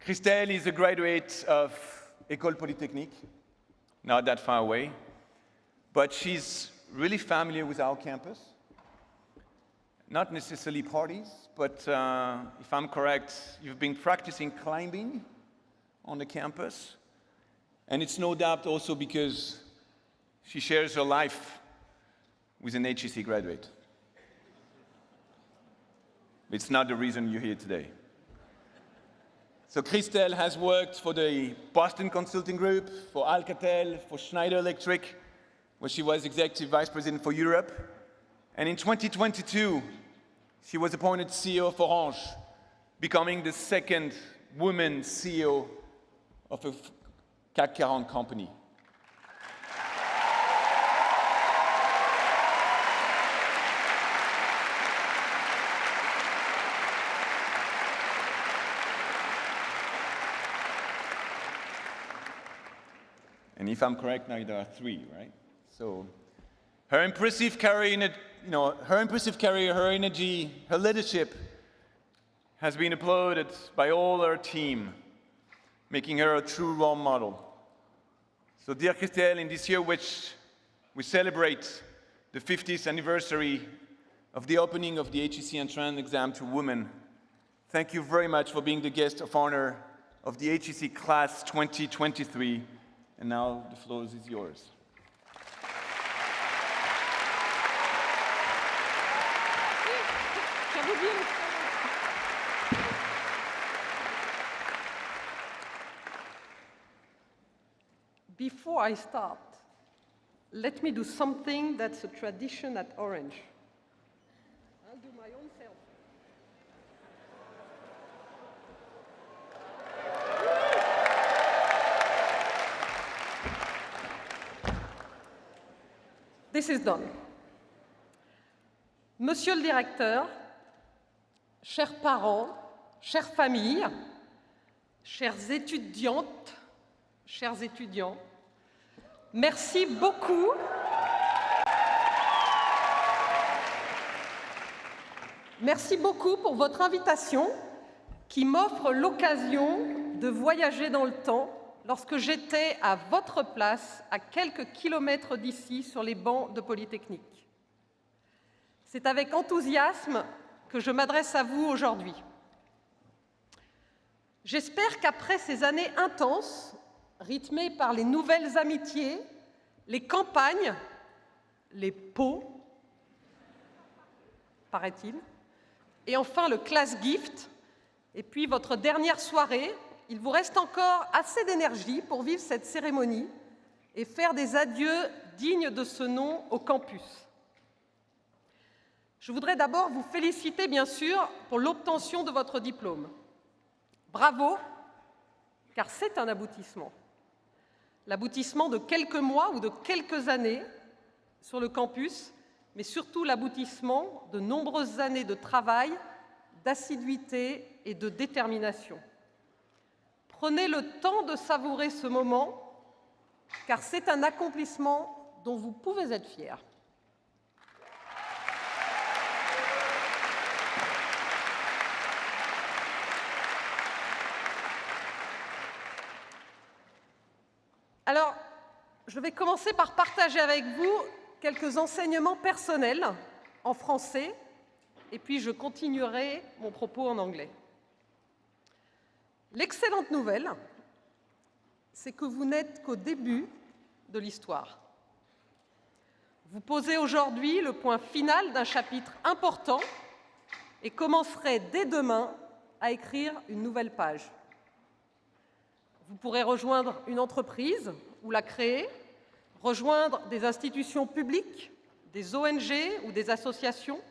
F: Christel is a graduate of École Polytechnique, not that far away, but she's really familiar with our campus. Not necessarily parties, but if I'm correct, you've been practicing climbing on the campus. And it's no doubt also because she shares her life with an HEC graduate. It's not the reason you're here today. So Christel has worked for the Boston Consulting Group, for Alcatel, for Schneider Electric, where she was Executive Vice President for Europe. And in 2022, she was appointed CEO of Orange, becoming the second woman CEO of a CAC 40 company. And if I'm correct, now there are 3, right? So her impressive career, her energy, her leadership has been applauded by all her team, making her a true role model. So dear Christel, in this year which we celebrate the 50th anniversary of the opening of the HEC entrance exam to women, thank you very much for being the guest of honor of the HEC class 2023. And now the floor is yours.
G: Before I start, let me do something that's a tradition at Orange. I'll do my own selfie. this is done. Monsieur le directeur, chers parents, chères familles, chères étudiantes, chers étudiants, merci beaucoup. Merci beaucoup pour votre invitation qui m'offre l'occasion de voyager dans le temps lorsque j'étais à votre place, à quelques kilomètres d'ici, sur les bancs de Polytechnique. C'est avec enthousiasme que je m'adresse à vous aujourd'hui. J'espère qu'après ces années intenses, rythmées par les nouvelles amitiés, les campagnes, les pots, paraît-il, et enfin le class gift, et puis votre dernière soirée, il vous reste encore assez d'énergie pour vivre cette cérémonie et faire des adieux dignes de ce nom au campus. Je voudrais d'abord vous féliciter, bien sûr, pour l'obtention de votre diplôme. Bravo, car c'est un aboutissement. L'aboutissement de quelques mois ou de quelques années sur le campus, mais surtout l'aboutissement de nombreuses années de travail, d'assiduité et de détermination. Prenez le temps de savourer ce moment, car c'est un accomplissement dont vous pouvez être fiers. Alors, je vais commencer par partager avec vous quelques enseignements personnels en français, et puis je continuerai mon propos en anglais. L'excellente nouvelle, c'est que vous n'êtes qu'au début de l'histoire. Vous posez aujourd'hui le point final d'un chapitre important et commencerez dès demain à écrire une nouvelle page. Vous pourrez rejoindre une entreprise ou la créer, rejoindre des institutions publiques, des ONG ou des associations.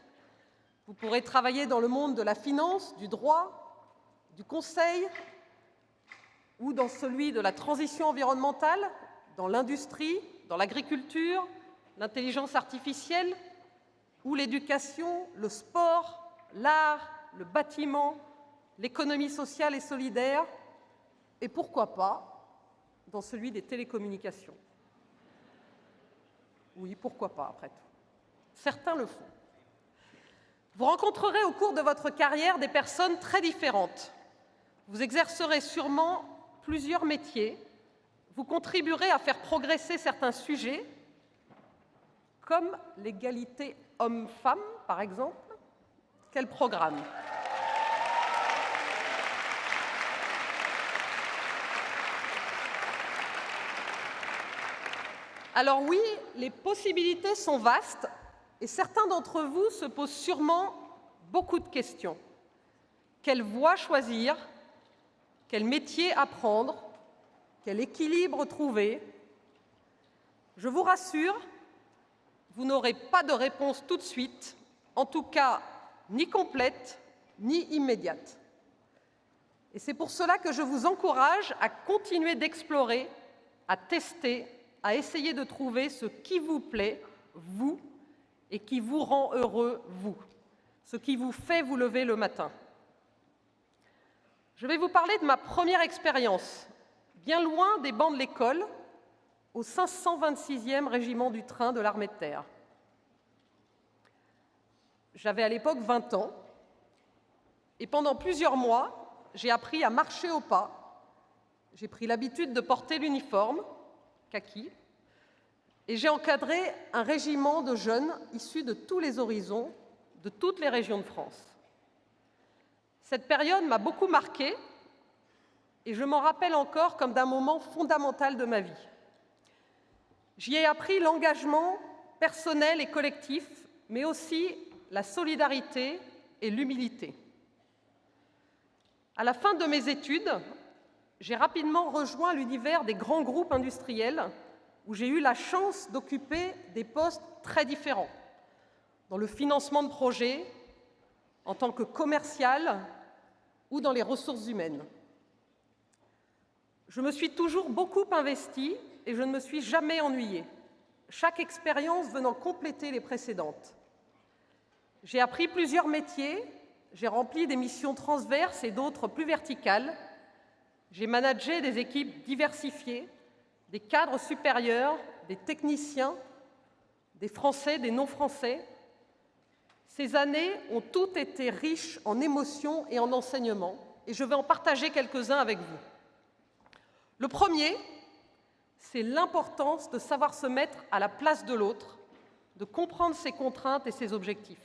G: Vous pourrez travailler dans le monde de la finance, du droit, du conseil ou dans celui de la transition environnementale, dans l'industrie, dans l'agriculture, l'intelligence artificielle ou l'éducation, le sport, l'art, le bâtiment, l'économie sociale et solidaire, et pourquoi pas dans celui des télécommunications. Oui, pourquoi pas, après tout. Certains le font. Vous rencontrerez au cours de votre carrière des personnes très différentes. Vous exercerez sûrement plusieurs métiers. Vous contribuerez à faire progresser certains sujets, comme l'égalité homme-femme, par exemple. Quel programme! Alors oui, les possibilités sont vastes et certains d'entre vous se posent sûrement beaucoup de questions. Quelle voie choisir? Quel métier apprendre? Quel équilibre trouver? Je vous rassure, vous n'aurez pas de réponse tout de suite, en tout cas ni complète ni immédiate. Et c'est pour cela que je vous encourage à continuer d'explorer, à tester, à essayer de trouver ce qui vous plaît, vous, et qui vous rend heureux, vous, ce qui vous fait vous lever le matin. Je vais vous parler de ma première expérience, bien loin des bancs de l'école, au 526e régiment du train de l'armée de terre. J'avais à l'époque 20 ans, et pendant plusieurs mois, j'ai appris à marcher au pas. J'ai pris l'habitude de porter l'uniforme, kaki, et j'ai encadré un régiment de jeunes issus de tous les horizons, de toutes les régions de France. Cette période m'a beaucoup marquée et je m'en rappelle encore comme d'un moment fondamental de ma vie. J'y ai appris l'engagement personnel et collectif, mais aussi la solidarité et l'humilité. À la fin de mes études, j'ai rapidement rejoint l'univers des grands groupes industriels où j'ai eu la chance d'occuper des postes très différents, dans le financement de projets, en tant que commercial ou dans les ressources humaines. Je me suis toujours beaucoup investie et je ne me suis jamais ennuyée. chaque expérience venant compléter les précédentes. J'ai appris plusieurs métiers, j'ai rempli des missions transverses et d'autres plus verticales. J'ai managé des équipes diversifiées, des cadres supérieurs, des techniciens, des Français, des non-Français. Ces années ont toutes été riches en émotions et en enseignements, et je vais en partager quelques-uns avec vous. Le premier, c'est l'importance de savoir se mettre à la place de l'autre, de comprendre ses contraintes et ses objectifs.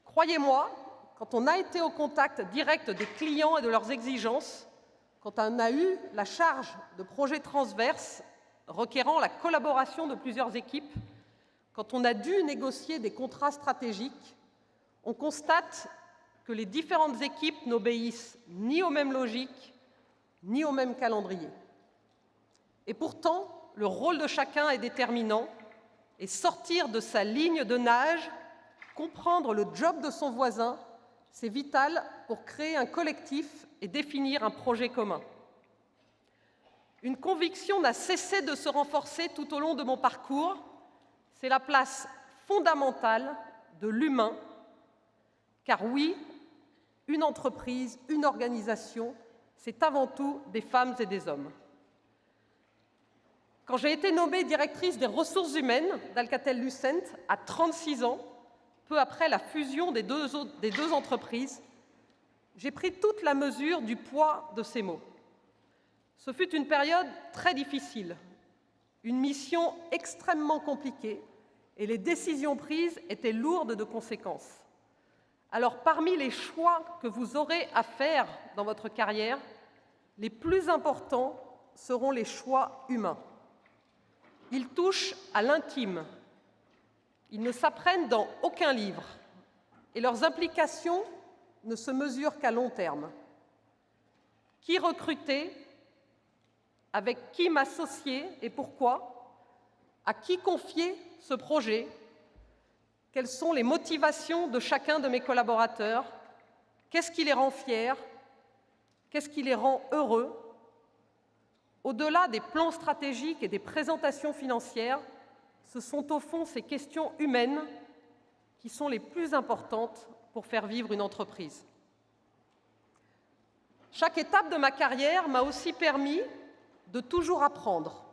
G: Croyez-moi, quand on a été au contact direct des clients et de leurs exigences, quand on a eu la charge de projets transverses requérant la collaboration de plusieurs équipes, quand on a dû négocier des contrats stratégiques, on constate que les différentes équipes n'obéissent ni aux mêmes logiques, ni au même calendrier. Et pourtant, le rôle de chacun est déterminant, et sortir de sa ligne de nage, comprendre le job de son voisin, c'est vital pour créer un collectif et définir un projet commun. Une conviction n'a cessé de se renforcer tout au long de mon parcours, c'est la place fondamentale de l'humain, car oui, une entreprise, une organisation, c'est avant tout des femmes et des hommes. Quand j'ai été nommée directrice des ressources humaines d'Alcatel-Lucent à 36 ans, peu après la fusion des deux entreprises, j'ai pris toute la mesure du poids de ces mots. Ce fut une période très difficile, une mission extrêmement compliquée, et les décisions prises étaient lourdes de conséquences. Alors, parmi les choix que vous aurez à faire dans votre carrière, les plus importants seront les choix humains. Ils touchent à l'intime. Ils ne s'apprennent dans aucun livre, et leurs implications ne se mesurent qu'à long terme. Qui recruter? Avec qui m'associer et pourquoi? À qui confier ce projet? Quelles sont les motivations de chacun de mes collaborateurs? Qu'est-ce qui les rend fiers? Qu'est-ce qui les rend heureux? Au-delà des plans stratégiques et des présentations financières, ce sont au fond ces questions humaines qui sont les plus importantes pour faire vivre une entreprise. Chaque étape de ma carrière m'a aussi permis de toujours apprendre.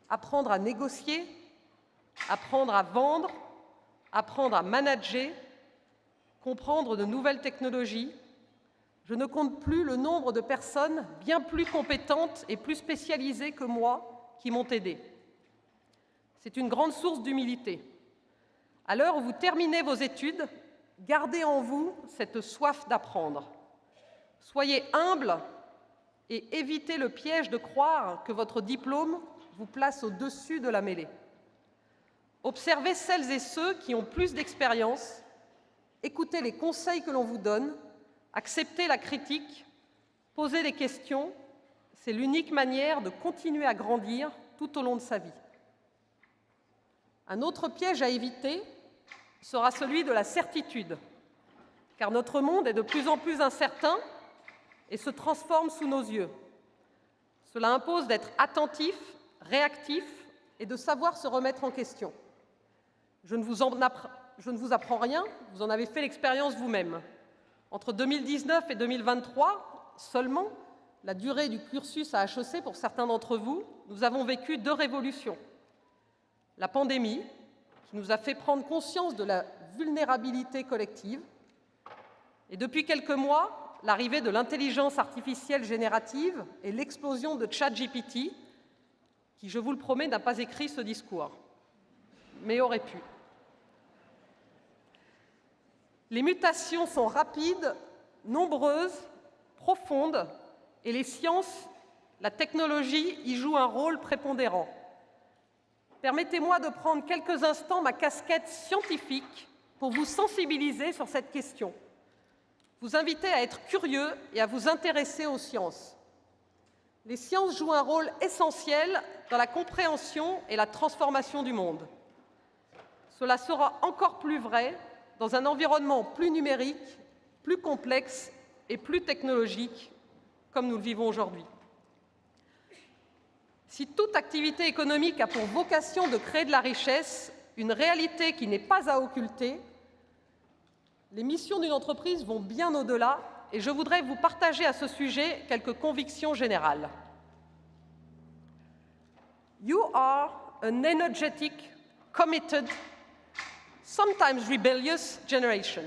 G: Apprendre à négocier, apprendre à vendre, apprendre à manager, comprendre de nouvelles technologies. Je ne compte plus le nombre de personnes bien plus compétentes et plus spécialisées que moi qui m'ont aidé. C'est une grande source d'humilité. À l'heure où vous terminez vos études, gardez en vous cette soif d'apprendre. Soyez humble et évitez le piège de croire que votre diplôme vous place au-dessus de la mêlée. Observez celles et ceux qui ont plus d'expérience, écoutez les conseils que l'on vous donne, acceptez la critique, posez des questions, c'est l'unique manière de continuer à grandir tout au long de sa vie. Un autre piège à éviter sera celui de la certitude, car notre monde est de plus en plus incertain et se transforme sous nos yeux. Cela impose d'être attentif, réactif et de savoir se remettre en question. Je ne vous apprends rien, vous en avez fait l'expérience vous-même. Entre 2019 et 2023, seulement, la durée du cursus à HEC pour certains d'entre vous, nous avons vécu deux révolutions. La pandémie, qui nous a fait prendre conscience de la vulnérabilité collective, et depuis quelques mois, l'arrivée de l'intelligence artificielle générative et l'explosion de ChatGPT, qui, je vous le promets, n'a pas écrit ce discours, mais aurait pu. Les mutations sont rapides, nombreuses, profondes, et les sciences, la technologie y jouent un rôle prépondérant. Permettez-moi de prendre quelques instants ma casquette scientifique pour vous sensibiliser sur cette question. Vous inviter à être curieux et à vous intéresser aux sciences. Les sciences jouent un rôle essentiel dans la compréhension et la transformation du monde. Cela sera encore plus vrai dans un environnement plus numérique, plus complexe et plus technologique, comme nous le vivons aujourd'hui. Si toute activité économique a pour vocation de créer de la richesse, une réalité qui n'est pas à occulter, les missions d'une entreprise vont bien au-delà et je voudrais vous partager à ce sujet quelques convictions générales. You are an energetic, committed, sometimes rebellious generation.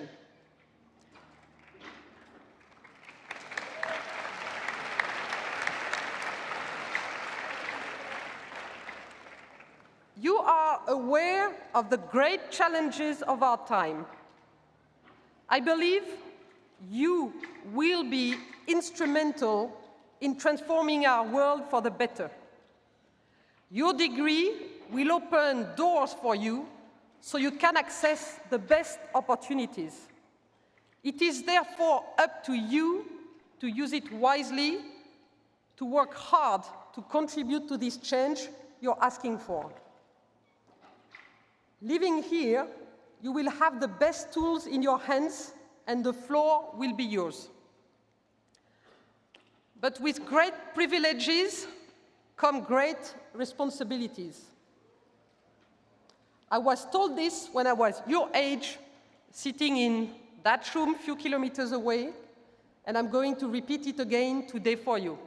G: You are aware of the great challenges of our time. I believe you will be instrumental in transforming our world for the better. Your degree will open doors for you so you can access the best opportunities. It is therefore up to you to use it wisely, to work hard to contribute to this change you're asking for. Living here, you will have the best tools in your hands and the floor will be yours. But with great privileges come great responsibilities. I was told this when I was your age, sitting in that room a few kilometers away, and I'm going to repeat it again today for you,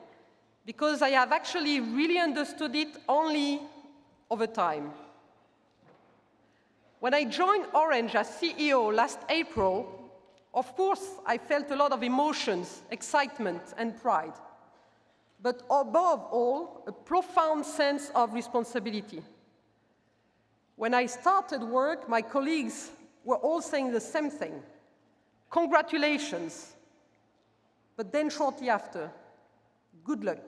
G: because I have actually really understood it only over time. When I joined Orange as CEO last April, of course, I felt a lot of emotions, excitement, and pride. But above all, a profound sense of responsibility. When I started work, my colleagues were all saying the same thing. Congratulations. But then shortly after, good luck.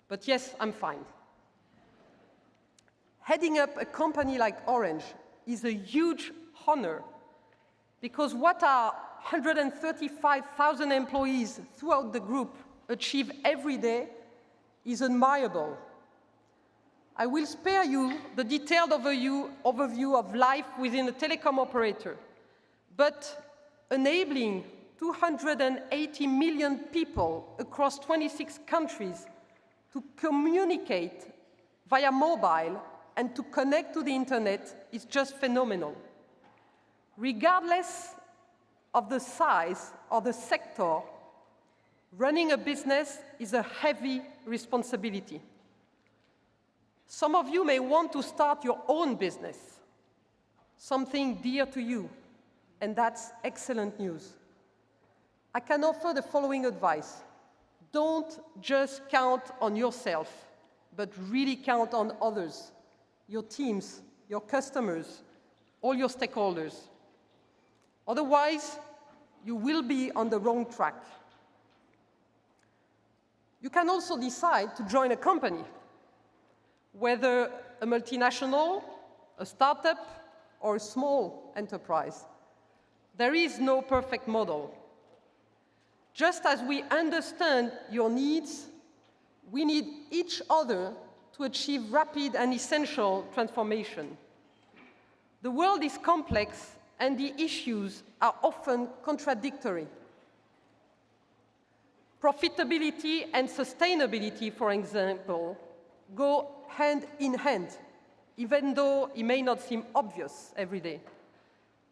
G: But yes, I'm fine. Heading up a company like Orange is a huge honor because what our 135,000 employees throughout the group achieve every day is admirable. I will spare you the detailed overview of life within a telecom operator, but enabling 280 million people across 26 countries to communicate via mobile and to connect to the internet is just phenomenal. Regardless of the size or the sector, running a business is a heavy responsibility. Some of you may want to start your own business, something dear to you, and that's excellent news. I can offer the following advice. Don't just count on yourself, but really count on others, your teams, your customers, all your stakeholders. Otherwise, you will be on the wrong track. You can also decide to join a company, whether a multinational, a startup, or a small enterprise. There is no perfect model. Just as we understand your needs, we need each other to achieve rapid and essential transformation. The world is complex and the issues are often contradictory. Profitability and sustainability, for example, go hand in hand, even though it may not seem obvious every day.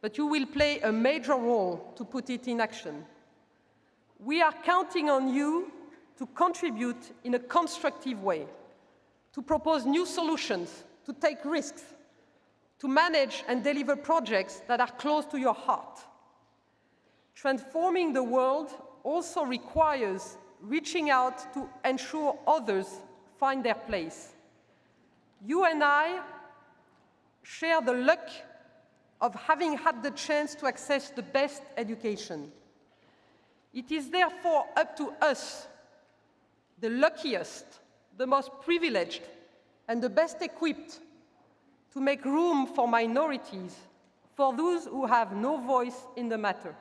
G: But you will play a major role to put it in action. We are counting on you to contribute in a constructive way, to propose new solutions, to take risks, to manage and deliver projects that are close to your heart. Transforming the world also requires reaching out to ensure others find their place. You and I share the luck of having had the chance to access the best education. It is therefore up to us, the luckiest, the most privileged, and the best equipped to make room for minorities, for those who have no voice in the matter.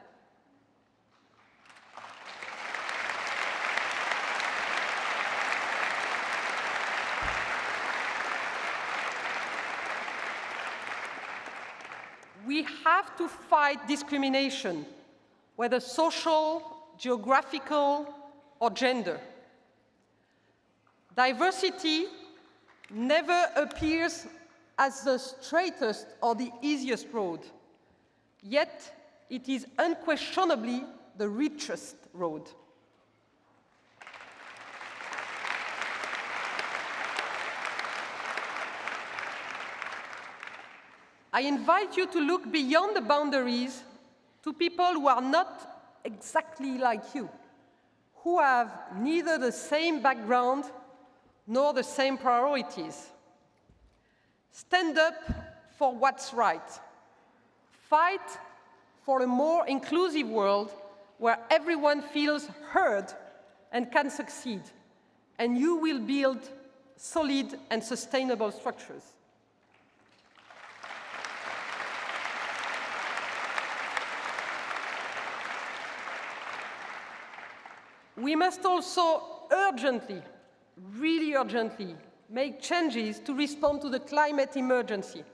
G: We have to fight discrimination, whether social, geographical, or gender. Diversity never appears as the straightest or the easiest road, yet it is unquestionably the richest road. I invite you to look beyond the boundaries to people who are not exactly like you, who have neither the same background nor the same priorities. Stand up for what's right. Fight for a more inclusive world where everyone feels heard and can succeed, and you will build solid and sustainable structures. We must also urgently, really urgently, make changes to respond to the climate emergency.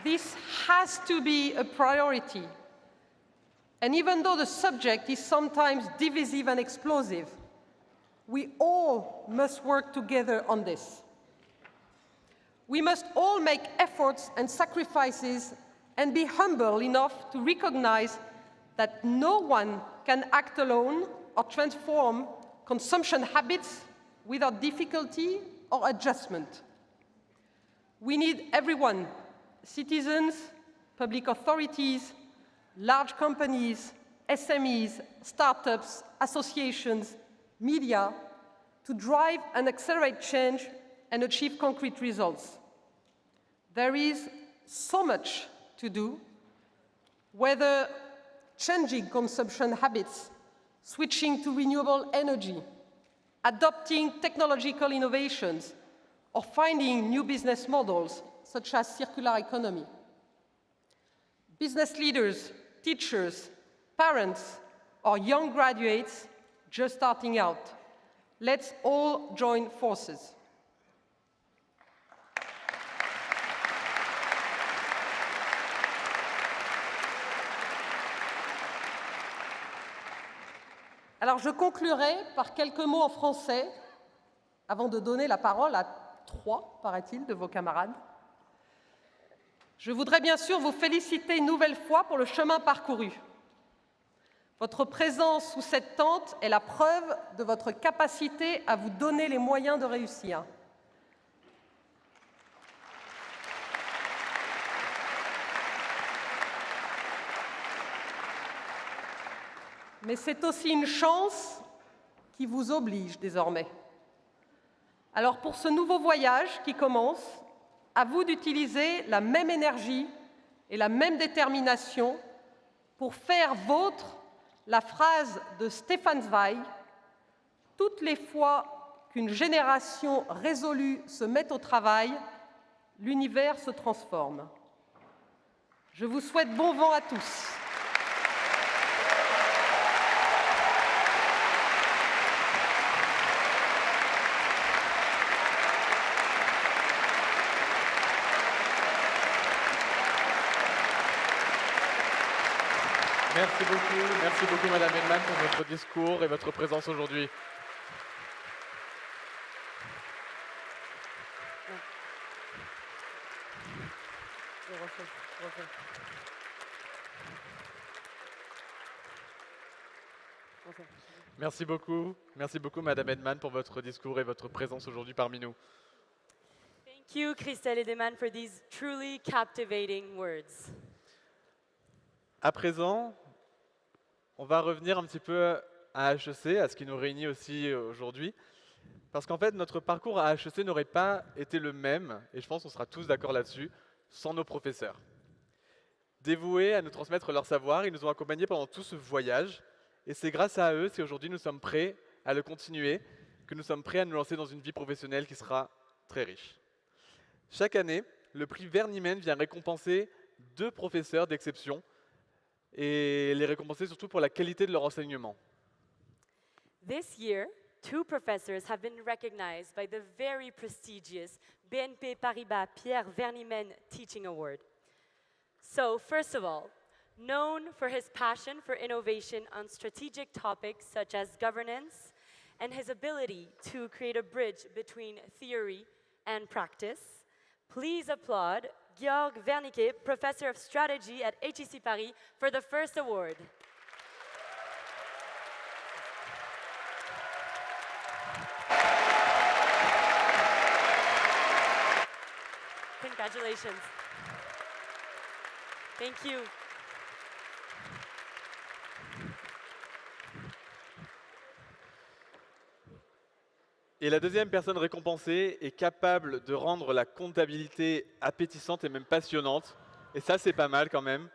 G: This has to be a priority. And even though the subject is sometimes divisive and explosive, we all must work together on this. We must all make efforts and sacrifices and be humble enough to recognize that no one can act alone or transform consumption habits without difficulty or adjustment. We need everyone, citizens, public authorities, large companies, SMEs, startups, associations, media, to drive and accelerate change and achieve concrete results. There is so much to do, whether changing consumption habits, switching to renewable energy, adopting technological innovations, or finding new business models, such as circular economy. Business leaders, teachers, parents, or young graduates just starting out, let's all join forces. Alors, je conclurai par quelques mots en français, avant de donner la parole à 3, paraît-il, de vos camarades. Je voudrais bien sûr vous féliciter une nouvelle fois pour le chemin parcouru. Votre présence sous cette tente est la preuve de votre capacité à vous donner les moyens de réussir. Mais c'est aussi une chance qui vous oblige désormais. Alors pour ce nouveau voyage qui commence, à vous d'utiliser la même énergie et la même détermination pour faire vôtre la phrase de Stefan Zweig « Toutes les fois qu'une génération résolue se met au travail, l'univers se transforme ». Je vous souhaite bon vent à tous.
D: Merci beaucoup Madame Heydemann pour votre discours et votre présence aujourd'hui. Merci beaucoup Madame Heydemann pour votre discours et votre présence aujourd'hui parmi nous.
E: Thank you, Christel Heydemann, for these truly captivating words.
D: À présent, on va revenir un petit peu à HEC, à ce qui nous réunit aussi aujourd'hui. Parce qu'en fait, notre parcours à HEC n'aurait pas été le même, et je pense qu'on sera tous d'accord là-dessus, sans nos professeurs. Dévoués à nous transmettre leur savoir, ils nous ont accompagnés pendant tout ce voyage. Et c'est grâce à eux si aujourd'hui nous sommes prêts à le continuer, que nous sommes prêts à nous lancer dans une vie professionnelle qui sera très riche. Chaque année, le prix Vernimmen vient récompenser 2 professeurs d'exception, et les récompenser surtout pour la qualité de leur enseignement.
E: This year, 2 professors have been recognized by the very prestigious BNP Paribas Pierre Vernimmen Teaching Award. So, first of all, known for his passion for innovation on strategic topics such as governance and his ability to create a bridge between theory and practice. Please applaud Georg Wernicke, Professor of Strategy at HEC Paris, for the first award. Congratulations. Thank you.
D: Et la deuxième personne récompensée est capable de rendre la comptabilité appétissante et même passionnante, et ça c'est pas mal quand même,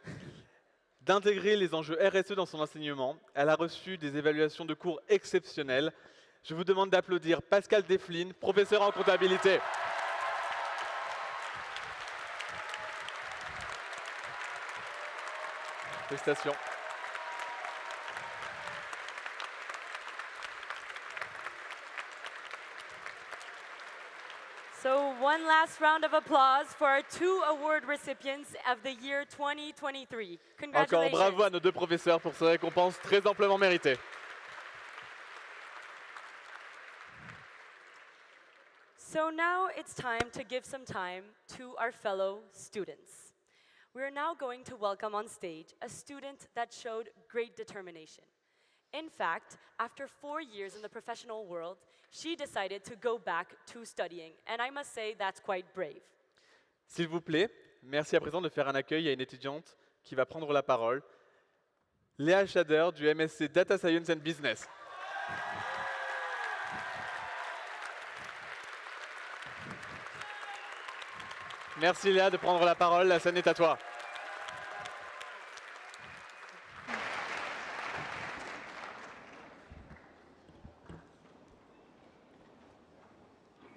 D: d'intégrer les enjeux RSE dans son enseignement. Elle a reçu des évaluations de cours exceptionnelles. Je vous demande d'applaudir Pascal Defline, professeur en comptabilité. Félicitations.
E: So one last round of applause for our 2 award recipients of the year 2023.
D: Encore
E: Congratulations.
D: bravo à nos 2 professeurs pour ces récompenses très amplement méritées.
E: So now it's time to give some time to our fellow students. We are now going to welcome on stage a student that showed great determination. In fact, after 4 years in the professional world, she decided to go back to studying, and I must say that's quite brave.
D: S'il vous plaît, merci à présent de faire un accueil à une étudiante qui va prendre la parole, Léa Schader du MSc Data Science and Business. Merci Léa de prendre la parole, la scène est à toi.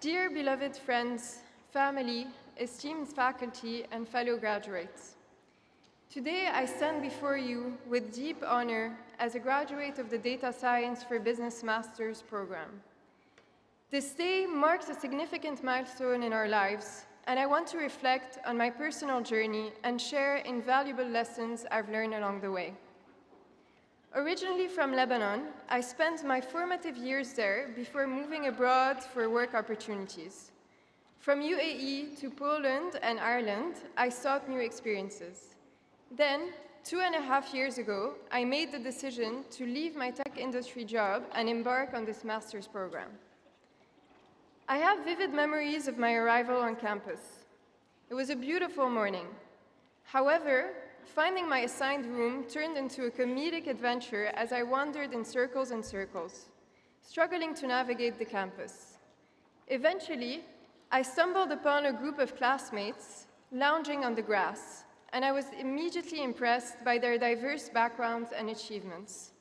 H: Dear beloved friends, family, esteemed faculty, and fellow graduates, today I stand before you with deep honor as a graduate of the Data Science for Business Master's program. This day marks a significant milestone in our lives, and I want to reflect on my personal journey and share invaluable lessons I've learned along the way. Originally from Lebanon, I spent my formative years there before moving abroad for work opportunities. From UAE to Poland and Ireland, I sought new experiences. Then, 2.5 years ago, I made the decision to leave my tech industry job and embark on this master's program. I have vivid memories of my arrival on campus. It was a beautiful morning. However, finding my assigned room turned into a comedic adventure as I wandered in circles and circles, struggling to navigate the campus. Eventually, I stumbled upon a group of classmates lounging on the grass, and I was immediately impressed by their diverse backgrounds and achievements.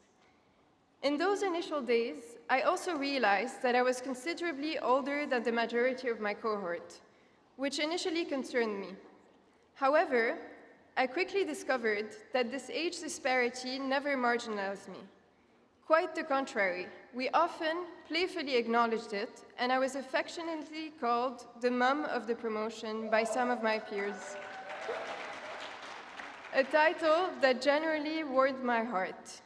H: In those initial days, I also realized that I was considerably older than the majority of my cohort, which initially concerned me. However, I quickly discovered that this age disparity never marginalized me. Quite the contrary, we often playfully acknowledged it, and I was affectionately called the mum of the promotion by some of my peers. A title that generally warmed my heart.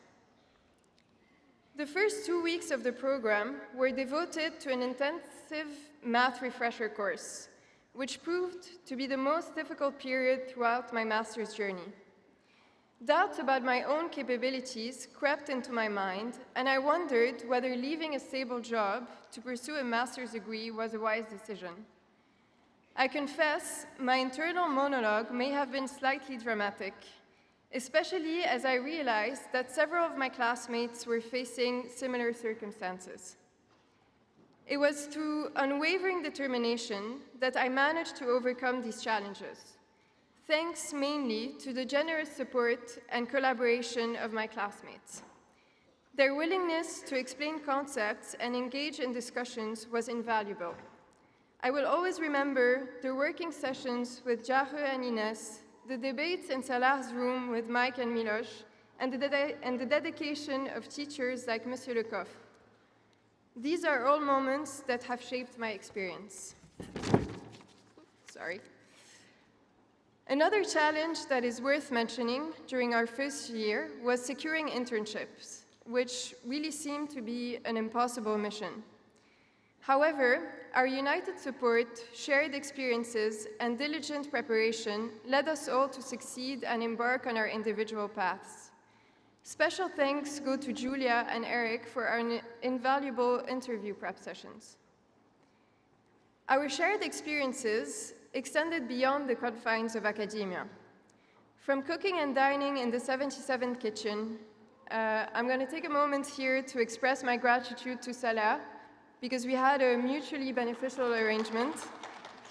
H: The first 2 weeks of the program were devoted to an intensive math refresher course, which proved to be the most difficult period throughout my master's journey. Doubts about my own capabilities crept into my mind, and I wondered whether leaving a stable job to pursue a master's degree was a wise decision. I confess, my internal monologue may have been slightly dramatic, especially as I realized that several of my classmates were facing similar circumstances. It was through unwavering determination that I managed to overcome these challenges, thanks mainly to the generous support and collaboration of my classmates. Their willingness to explain concepts and engage in discussions was invaluable. I will always remember the working sessions with Jahe and Ines, the debates in Salah's room with Mike and Miloš, and the dedication of teachers like Monsieur Lecoff. These are all moments that have shaped my experience. Sorry. Another challenge that is worth mentioning during our first year was securing internships, which really seemed to be an impossible mission. However, our united support, shared experiences, and diligent preparation led us all to succeed and embark on our individual paths. Special thanks go to Julia and Eric for our invaluable interview prep sessions. Our shared experiences extended beyond the confines of academia. From cooking and dining in the 77th kitchen, I'm going to take a moment here to express my gratitude to Salah, because we had a mutually beneficial arrangement.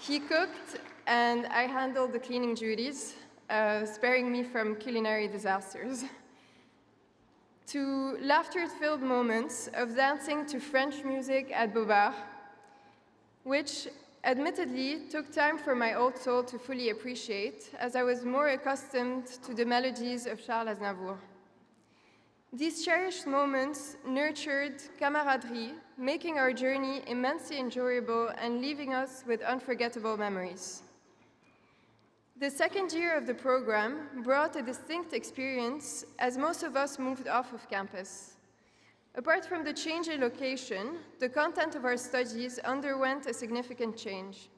H: He cooked and I handled the cleaning duties, sparing me from culinary disasters. To laughter-filled moments of dancing to French music at Bobard, which admittedly took time for my old soul to fully appreciate, as I was more accustomed to the melodies of Charles Aznavour. These cherished moments nurtured camaraderie, making our journey immensely enjoyable and leaving us with unforgettable memories. The second year of the program brought a distinct experience as most of us moved off of campus. Apart from the change in location, the content of our studies underwent a significant change.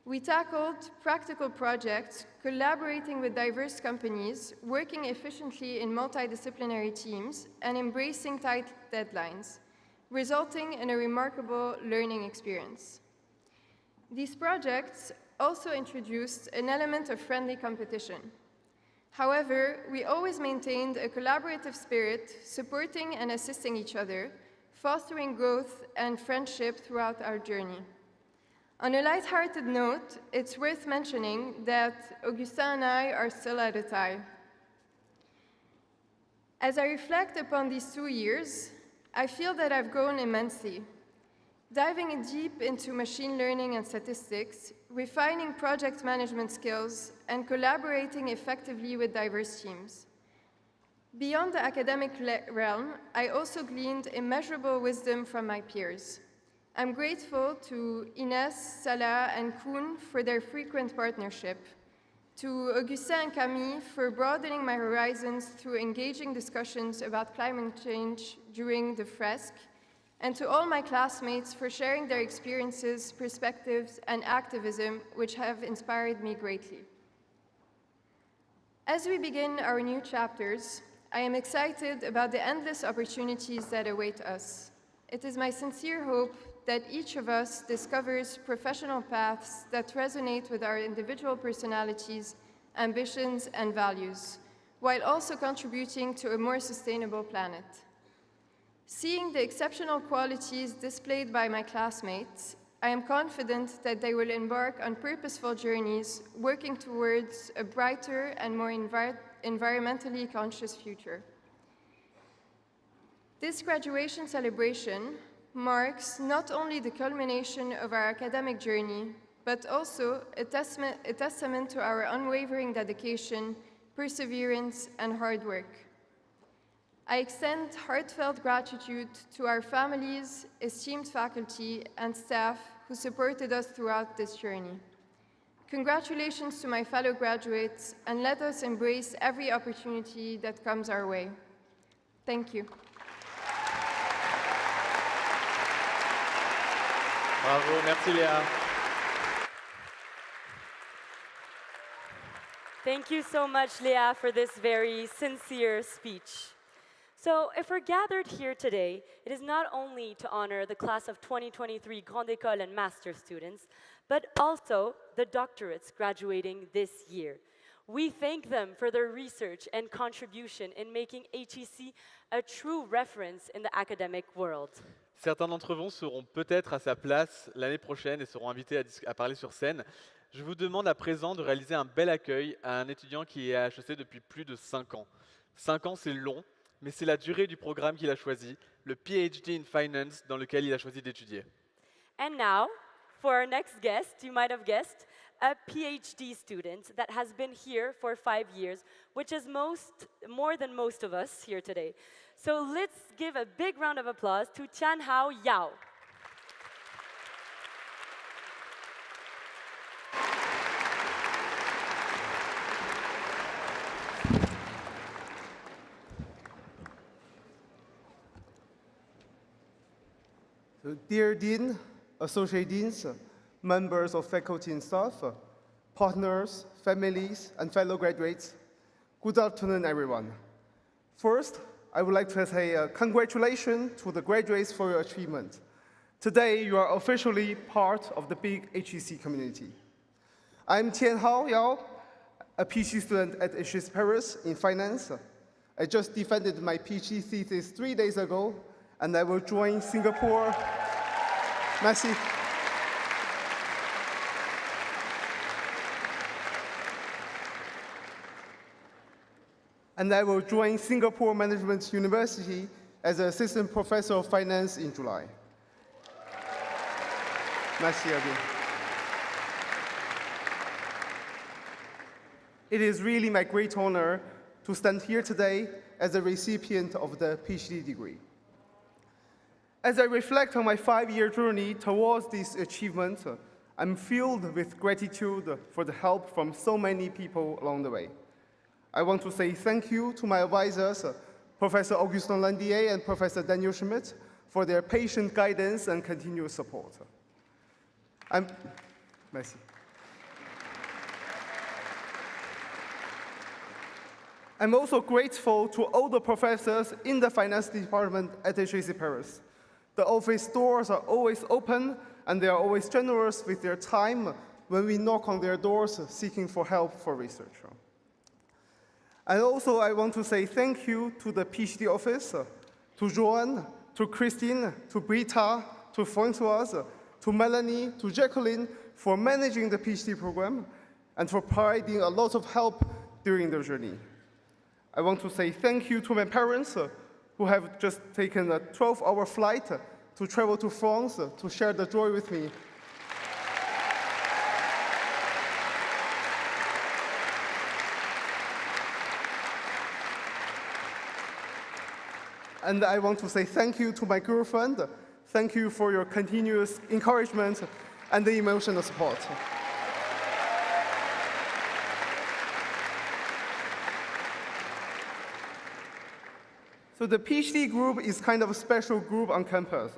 H: We tackled practical projects, collaborating with diverse companies, working efficiently in multidisciplinary teams, and embracing tight deadlines, resulting in a remarkable learning experience. These projects also introduced an element of friendly competition. However, we always maintained a collaborative spirit, supporting and assisting each other, fostering growth and friendship throughout our journey. On a light-hearted note, it's worth mentioning that Augustin and I are still at a tie. As I reflect upon these 2 years, I feel that I've grown immensely. Diving deep into machine learning and statistics, refining project management skills, and collaborating effectively with diverse teams. Beyond the academic realm, I also gleaned immeasurable wisdom from my peers. I'm grateful to Ines, Salah, and Koen for their frequent partnership, to Augustin and Camille for broadening my horizons through engaging discussions about climate change during the FRESC, and to all my classmates for sharing their experiences, perspectives, and activism, which have inspired me greatly. As we begin our new chapters, I am excited about the endless opportunities that await us. It is my sincere hope that each of us discovers professional paths that resonate with our individual personalities, ambitions, and values, while also contributing to a more sustainable planet. Seeing the exceptional qualities displayed by my classmates, I am confident that they will embark on purposeful journeys, working towards a brighter and more environmentally conscious future. This graduation celebration marks not only the culmination of our academic journey, but also a testament to our unwavering dedication, perseverance, and hard work. I extend heartfelt gratitude to our families, esteemed faculty, and staff who supported us throughout this journey. Congratulations to my fellow graduates, and let us embrace every opportunity that comes our way. Thank you.
D: Bravo, merci Léa.
E: Thank you so much, Léa, for this very sincere speech. So if we're gathered here today, it is not only to honor the class of 2023 Grande Ecole and Master students, but also the doctorates graduating this year. We thank them for their research and contribution in making HEC a true reference in the academic world.
D: Certains d'entre vous seront peut-être à sa place l'année prochaine et seront invités à parler sur scène. Je vous demande à présent de réaliser un bel accueil à un étudiant qui est à HEC depuis plus de 5 ans. 5 ans, c'est long, mais c'est la durée du programme qu'il a choisi, le PhD in Finance, dans lequel il a choisi d'étudier.
E: And now, for our next guest, you might have guessed, a PhD student that has been here for 5 years, which is more than most of us here today. So let's give a big round of applause to Tianhao YAO.
I: Dear Dean, Associate Deans, members of faculty and staff, partners, families, and fellow graduates, good afternoon, everyone. First, I would like to say congratulations to the graduates for your achievement. Today, you are officially part of the big HEC community. I'm Tianhao YAO, a PhD student at HEC Paris in finance. I just defended my PhD thesis 3 days ago, and I will join Singapore. Merci. And I will join Singapore Management University as an assistant professor of finance in July. Merci again. It is really my great honor to stand here today as a recipient of the PhD degree. As I reflect on my 5-year journey towards this achievement, I'm filled with gratitude for the help from so many people along the way. I want to say thank you to my advisors, Professor Augustin Landier and Professor Daniel Schmidt, for their patient guidance and continuous support. Merci. I'm also grateful to all the professors in the finance department at HEC Paris. The office doors are always open, and they are always generous with their time when we knock on their doors seeking for help for research. And also, I want to say thank you to the PhD office, to Joanne, to Christine, to Britta, to Françoise, to Melanie, to Jacqueline for managing the PhD program and for providing a lot of help during the journey. I want to say thank you to my parents who have just taken a 12-hour flight to travel to France to share the joy with me. And I want to say thank you to my girlfriend. Thank you for your continuous encouragement and the emotional support. So the PhD group is kind of a special group on campus.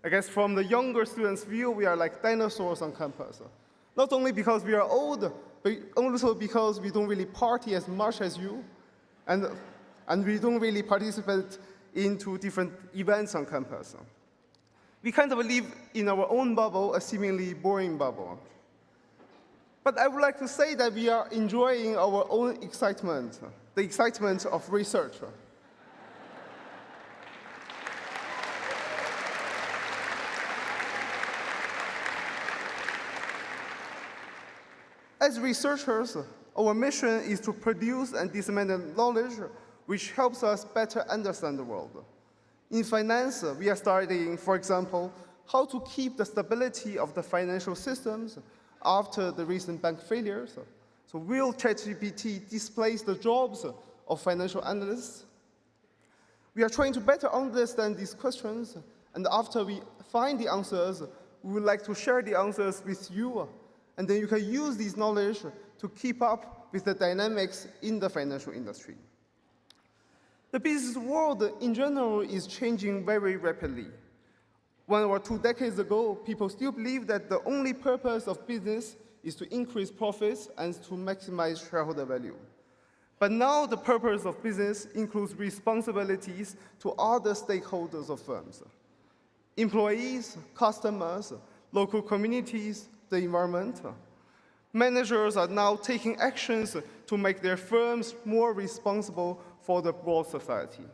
I: I guess from the younger students' view, we are like dinosaurs on campus. Not only because we are old, but also because we don't really party as much as you, and we don't really participate into different events on campus. We kind of live in our own bubble, a seemingly boring bubble. But I would like to say that we are enjoying our own excitement, the excitement of research. As researchers, our mission is to produce and disseminate knowledge which helps us better understand the world. In finance, we are studying, for example, how to keep the stability of the financial systems after the recent bank failures. So will ChatGPT displace the jobs of financial analysts? We are trying to better understand these questions, and after we find the answers, we would like to share the answers with you, and then you can use this knowledge to keep up with the dynamics in the financial industry. The business world in general is changing very rapidly. 1 or 2 decades ago, people still believed that the only purpose of business is to increase profits and to maximize shareholder value. But now the purpose of business includes responsibilities to other stakeholders of firms. Employees, customers, local communities, the environment. Managers are now taking actions to make their firms more responsible for the broad society.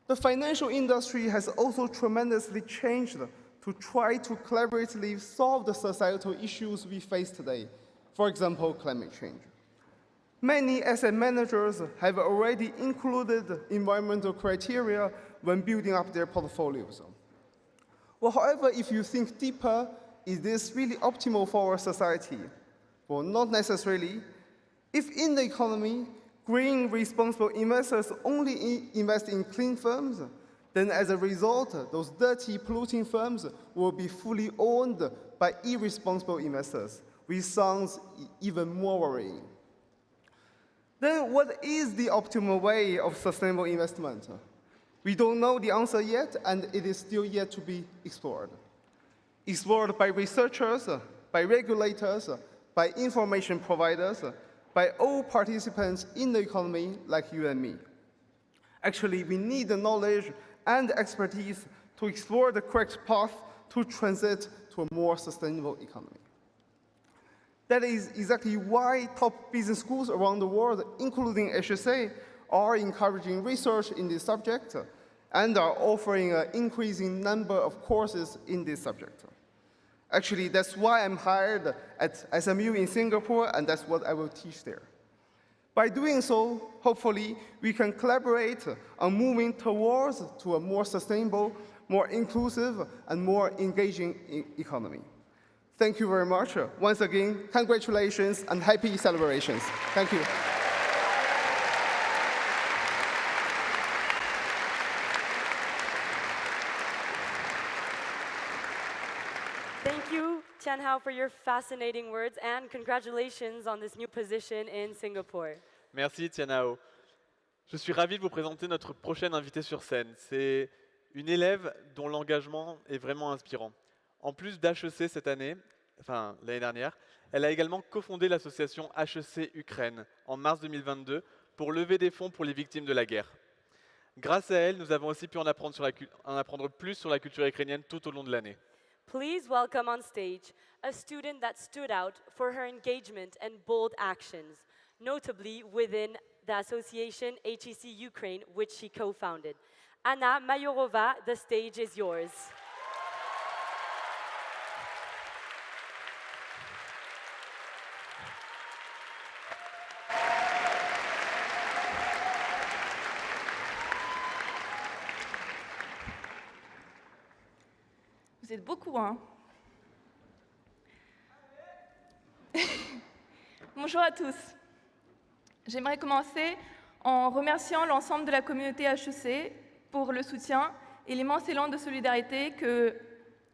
I: The financial industry has also tremendously changed to try to collaboratively solve the societal issues we face today, for example, climate change. Many asset managers have already included environmental criteria when building up their portfolios. Well, however, if you think deeper, is this really optimal for our society? Well, not necessarily. If in the economy, green, responsible investors only invest in clean firms, then as a result, those dirty, polluting firms will be fully owned by irresponsible investors, which sounds even more worrying. Then what is the optimal way of sustainable investment? We don't know the answer yet, and it is still yet to be explored. Explored by researchers, by regulators, by information providers, by all participants in the economy like you and me. Actually, we need the knowledge and expertise to explore the correct path to transit to a more sustainable economy. That is exactly why top business schools around the world, including HSA, are encouraging research in this subject and are offering an increasing number of courses in this subject. Actually, that's why I'm hired at SMU in Singapore, and that's what I will teach there. By doing so, hopefully, we can collaborate on moving towards to a more sustainable, more inclusive, and more engaging economy. Thank you very much. Once again, congratulations and happy celebrations. Thank you.
E: Thank you, Tianhao, for your fascinating words, and congratulations on this new position in Singapore.
D: Merci Tianhao. Je suis ravi de vous présenter notre prochaine invitée sur scène. C'est une élève dont l'engagement est vraiment inspirant. En plus d'HEC cette année, enfin l'année dernière, elle a également cofondé l'association HEC Ukraine en mars 2022 pour lever des fonds pour les victimes de la guerre. Grâce à elle, nous avons aussi pu en apprendre plus sur la culture ukrainienne tout au long de l'année.
E: Please welcome on stage a student that stood out for her engagement and bold actions, notably within the association HEC Ukraine, which she co-founded. Anna MAIOROVA, the stage is yours.
J: Vous êtes beaucoup, hein? Bonjour à tous. J'aimerais commencer en remerciant l'ensemble de la communauté HEC pour le soutien et l'immense élan de solidarité que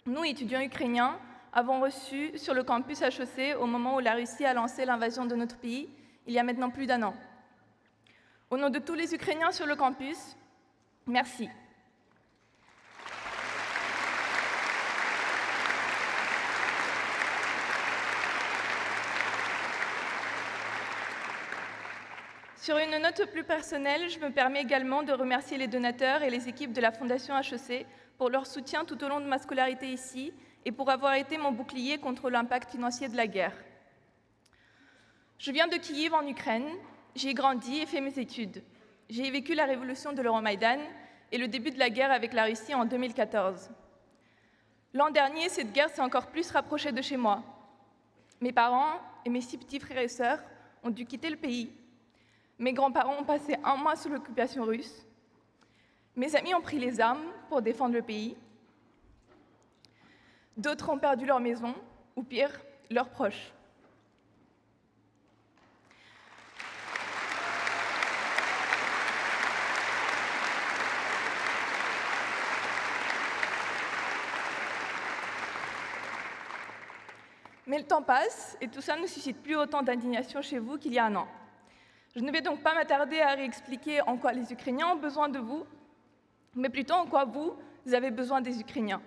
J: nous, étudiants ukrainiens, avons reçu sur le campus HEC au moment où la Russie a lancé l'invasion de notre pays, il y a maintenant plus d'un an. Au nom de tous les Ukrainiens sur le campus, merci. Sur une note plus personnelle, je me permets également de remercier les donateurs et les équipes de la Fondation HEC pour leur soutien tout au long de ma scolarité ici et pour avoir été mon bouclier contre l'impact financier de la guerre. Je viens de Kiev en Ukraine, j'y ai grandi et fait mes études. J'ai vécu la révolution de l'Euromaïdan et le début de la guerre avec la Russie en 2014. L'an dernier, cette guerre s'est encore plus rapprochée de chez moi. Mes parents et mes 6 petits frères et sœurs ont dû quitter le pays. Mes grands-parents ont passé 1 mois sous l'occupation russe. Mes amis ont pris les armes pour défendre le pays. D'autres ont perdu leur maison, ou pire, leurs proches. Mais le temps passe, et tout ça ne suscite plus autant d'indignation chez vous qu'il y a un an. Je ne vais donc pas m'attarder à réexpliquer en quoi les Ukrainiens ont besoin de vous, mais plutôt en quoi vous avez besoin des Ukrainiens.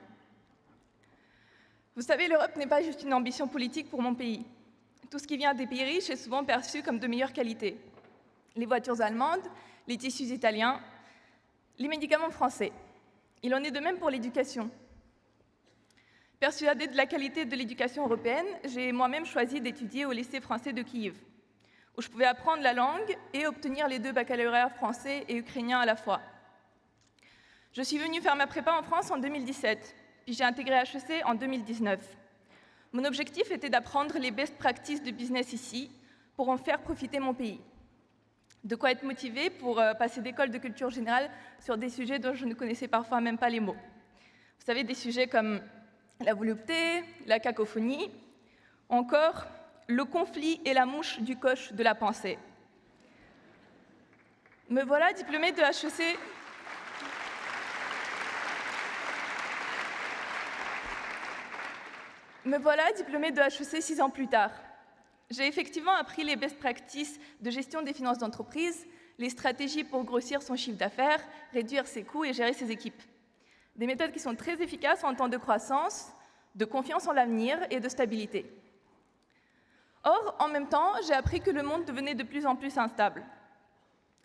J: Vous savez, l'Europe n'est pas juste une ambition politique pour mon pays. Tout ce qui vient des pays riches est souvent perçu comme de meilleure qualité. Les voitures allemandes, les tissus italiens, les médicaments français. Il en est de même pour l'éducation. Persuadée de la qualité de l'éducation européenne, j'ai moi-même choisi d'étudier au lycée français de Kiev, où je pouvais apprendre la langue et obtenir les 2 baccalauréats français et ukrainiens à la fois. Je suis venue faire ma prépa en France en 2017, puis j'ai intégré HEC en 2019. Mon objectif était d'apprendre les best practices de business ici pour en faire profiter mon pays. De quoi être motivée pour passer d'école de culture générale sur des sujets dont je ne connaissais parfois même pas les mots. Vous savez, des sujets comme la volupté, la cacophonie, encore le conflit et la mouche du coche de la pensée. Me voilà diplômée de HEC. Me voilà diplômée de HEC 6 ans plus tard. J'ai effectivement appris les best practices de gestion des finances d'entreprise, les stratégies pour grossir son chiffre d'affaires, réduire ses coûts et gérer ses équipes. Des méthodes qui sont très efficaces en temps de croissance, de confiance en l'avenir et de stabilité. Or, en même temps, j'ai appris que le monde devenait de plus en plus instable.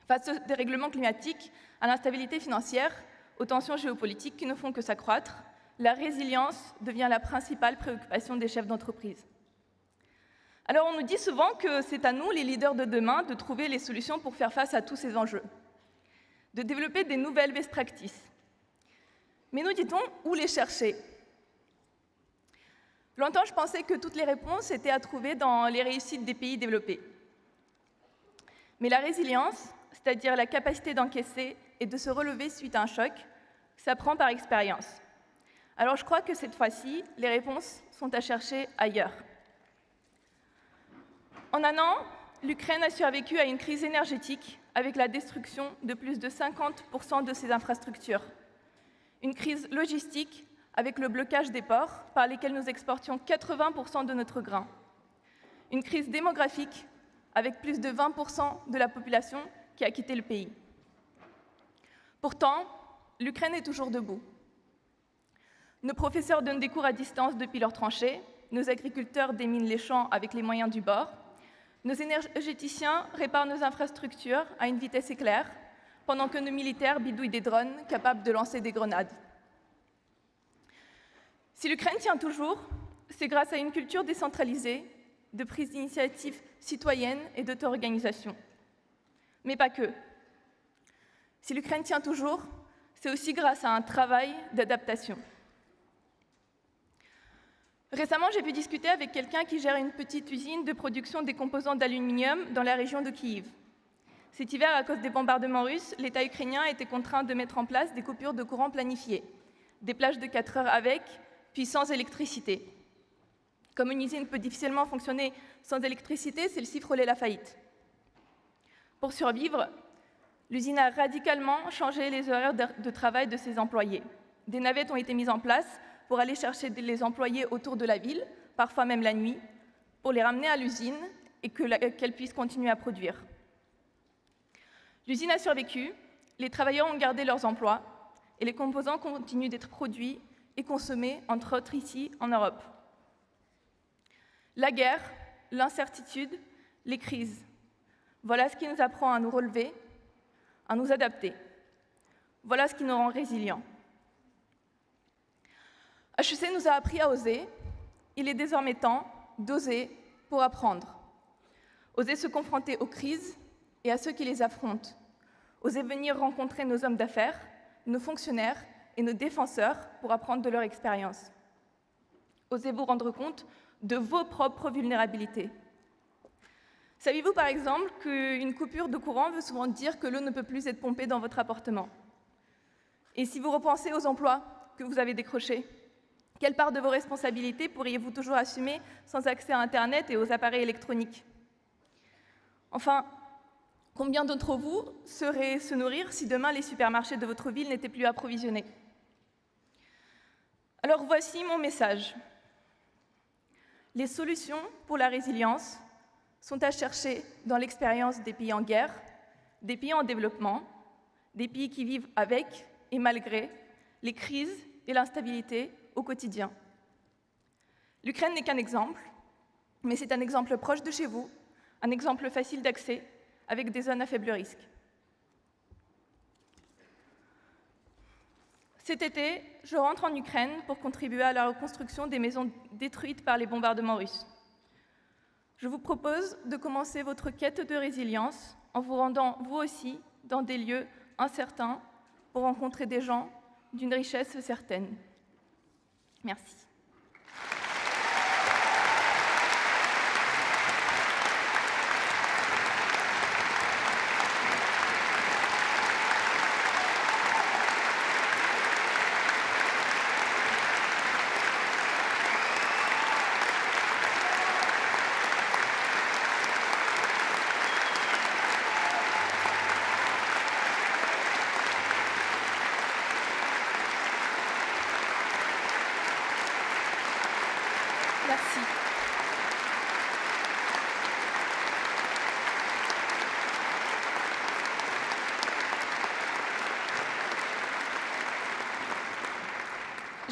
J: Face au dérèglement climatique, à l'instabilité financière, aux tensions géopolitiques qui ne font que s'accroître, la résilience devient la principale préoccupation des chefs d'entreprise. Alors on nous dit souvent que c'est à nous, les leaders de demain, de trouver les solutions pour faire face à tous ces enjeux, de développer des nouvelles best practices. Mais nous dit-on, où les chercher? Longtemps, je pensais que toutes les réponses étaient à trouver dans les réussites des pays développés. Mais la résilience, c'est-à-dire la capacité d'encaisser et de se relever suite à un choc, s'apprend par expérience. Alors je crois que cette fois-ci, les réponses sont à chercher ailleurs. En un an, l'Ukraine a survécu à une crise énergétique avec la destruction de plus de 50% de ses infrastructures. Une crise logistique avec le blocage des ports par lesquels nous exportions 80% de notre grain. Une crise démographique avec plus de 20% de la population qui a quitté le pays. Pourtant, l'Ukraine est toujours debout. Nos professeurs donnent des cours à distance depuis leurs tranchées, nos agriculteurs déminent les champs avec les moyens du bord, nos énergéticiens réparent nos infrastructures à une vitesse éclair, pendant que nos militaires bidouillent des drones capables de lancer des grenades. Si l'Ukraine tient toujours, c'est grâce à une culture décentralisée, de prise d'initiative citoyenne et d'auto-organisation. Mais pas que. Si l'Ukraine tient toujours, c'est aussi grâce à un travail d'adaptation. Récemment, j'ai pu discuter avec quelqu'un qui gère une petite usine de production des composants d'aluminium dans la région de Kiev. Cet hiver, à cause des bombardements russes, l'État ukrainien était contraint de mettre en place des coupures de courant planifiées, des plages de 4 heures avec, puis sans électricité. Comme une usine peut difficilement fonctionner sans électricité, celle-ci frôlait la faillite. Pour survivre, l'usine a radicalement changé les horaires de travail de ses employés. Des navettes ont été mises en place pour aller chercher les employés autour de la ville, parfois même la nuit, pour les ramener à l'usine et qu'elle puisse continuer à produire. L'usine a survécu, les travailleurs ont gardé leurs emplois et les composants continuent d'être produits et consommés, entre autres ici en Europe. La guerre, l'incertitude, les crises, voilà ce qui nous apprend à nous relever, à nous adapter. Voilà ce qui nous rend résilients. HEC nous a appris à oser. Il est désormais temps d'oser pour apprendre. Oser se confronter aux crises et à ceux qui les affrontent. Oser venir rencontrer nos hommes d'affaires, nos fonctionnaires et nos défenseurs pour apprendre de leur expérience. Osez vous rendre compte de vos propres vulnérabilités. Saviez-vous par exemple qu'une coupure de courant veut souvent dire que l'eau ne peut plus être pompée dans votre appartement? Et si vous repensez aux emplois que vous avez décrochés, quelle part de vos responsabilités pourriez-vous toujours assumer sans accès à Internet et aux appareils électroniques? Enfin, combien d'entre vous sauraient se nourrir si demain les supermarchés de votre ville n'étaient plus approvisionnés? Alors voici mon message. Les solutions pour la résilience sont à chercher dans l'expérience des pays en guerre, des pays en développement, des pays qui vivent avec et malgré les crises et l'instabilité au quotidien. L'Ukraine n'est qu'un exemple, mais c'est un exemple proche de chez vous, un exemple facile d'accès, avec des zones à faible risque. Cet été, je rentre en Ukraine pour contribuer à la reconstruction des maisons détruites par les bombardements russes. Je vous propose de commencer votre quête de résilience en vous rendant, vous aussi, dans des lieux incertains pour rencontrer des gens d'une richesse certaine. Merci.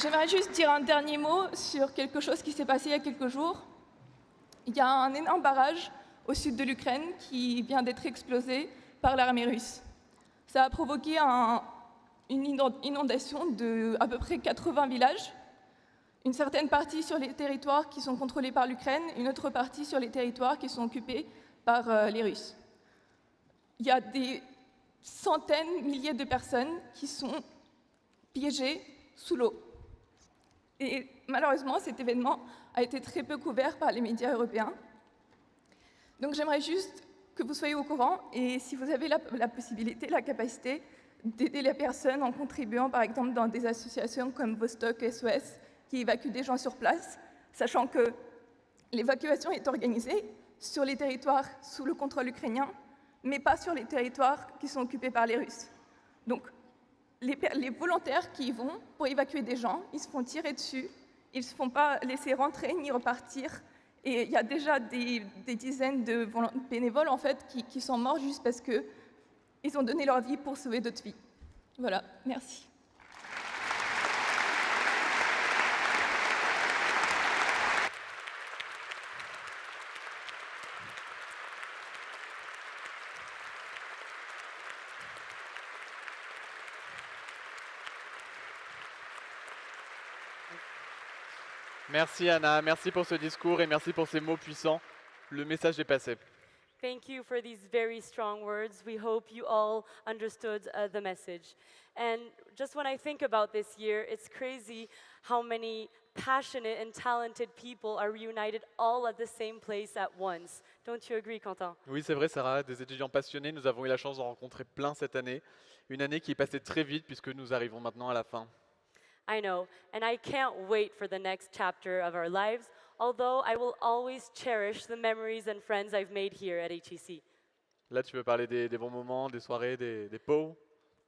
J: J'aimerais juste dire un dernier mot sur quelque chose qui s'est passé il y a quelques jours. Il y a un énorme barrage au sud de l'Ukraine qui vient d'être explosé par l'armée russe. Ça a provoqué une inondation de à peu près 80 villages, une certaine partie sur les territoires qui sont contrôlés par l'Ukraine, une autre partie sur les territoires qui sont occupés par les Russes. Il y a des centaines, milliers de personnes qui sont piégées sous l'eau. Et malheureusement, cet événement a été très peu couvert par les médias européens. Donc j'aimerais juste que vous soyez au courant et si vous avez la possibilité, la capacité d'aider les personnes en contribuant par exemple dans des associations comme Vostok SOS qui évacuent des gens sur place, sachant que l'évacuation est organisée sur les territoires sous le contrôle ukrainien, mais pas sur les territoires qui sont occupés par les Russes. Donc les volontaires qui y vont pour évacuer des gens, ils se font tirer dessus, ils ne se font pas laisser rentrer ni repartir. Et il y a déjà des dizaines de bénévoles en fait, qui sont morts juste parce qu'ils ont donné leur vie pour sauver d'autres vies. Voilà, merci.
D: Merci Anna, merci pour ce discours et merci pour ces mots puissants. Le message est passé.
E: Thank you for these very strong words. We hope you all understood the message. And just when I think about this year, it's crazy how many passionate and talented people are reunited all at the same place at once. Don't you agree, Quentin?
D: Oui, c'est vrai Sarah, des étudiants passionnés, nous avons eu la chance d'en rencontrer plein cette année. Une année qui est passée très vite puisque nous arrivons maintenant à la fin.
E: I know, and I can't wait for the next chapter of our lives, although I will always cherish the memories and friends I've made here at HEC.
D: Là, tu veux parler des bons moments, des soirées, des pots?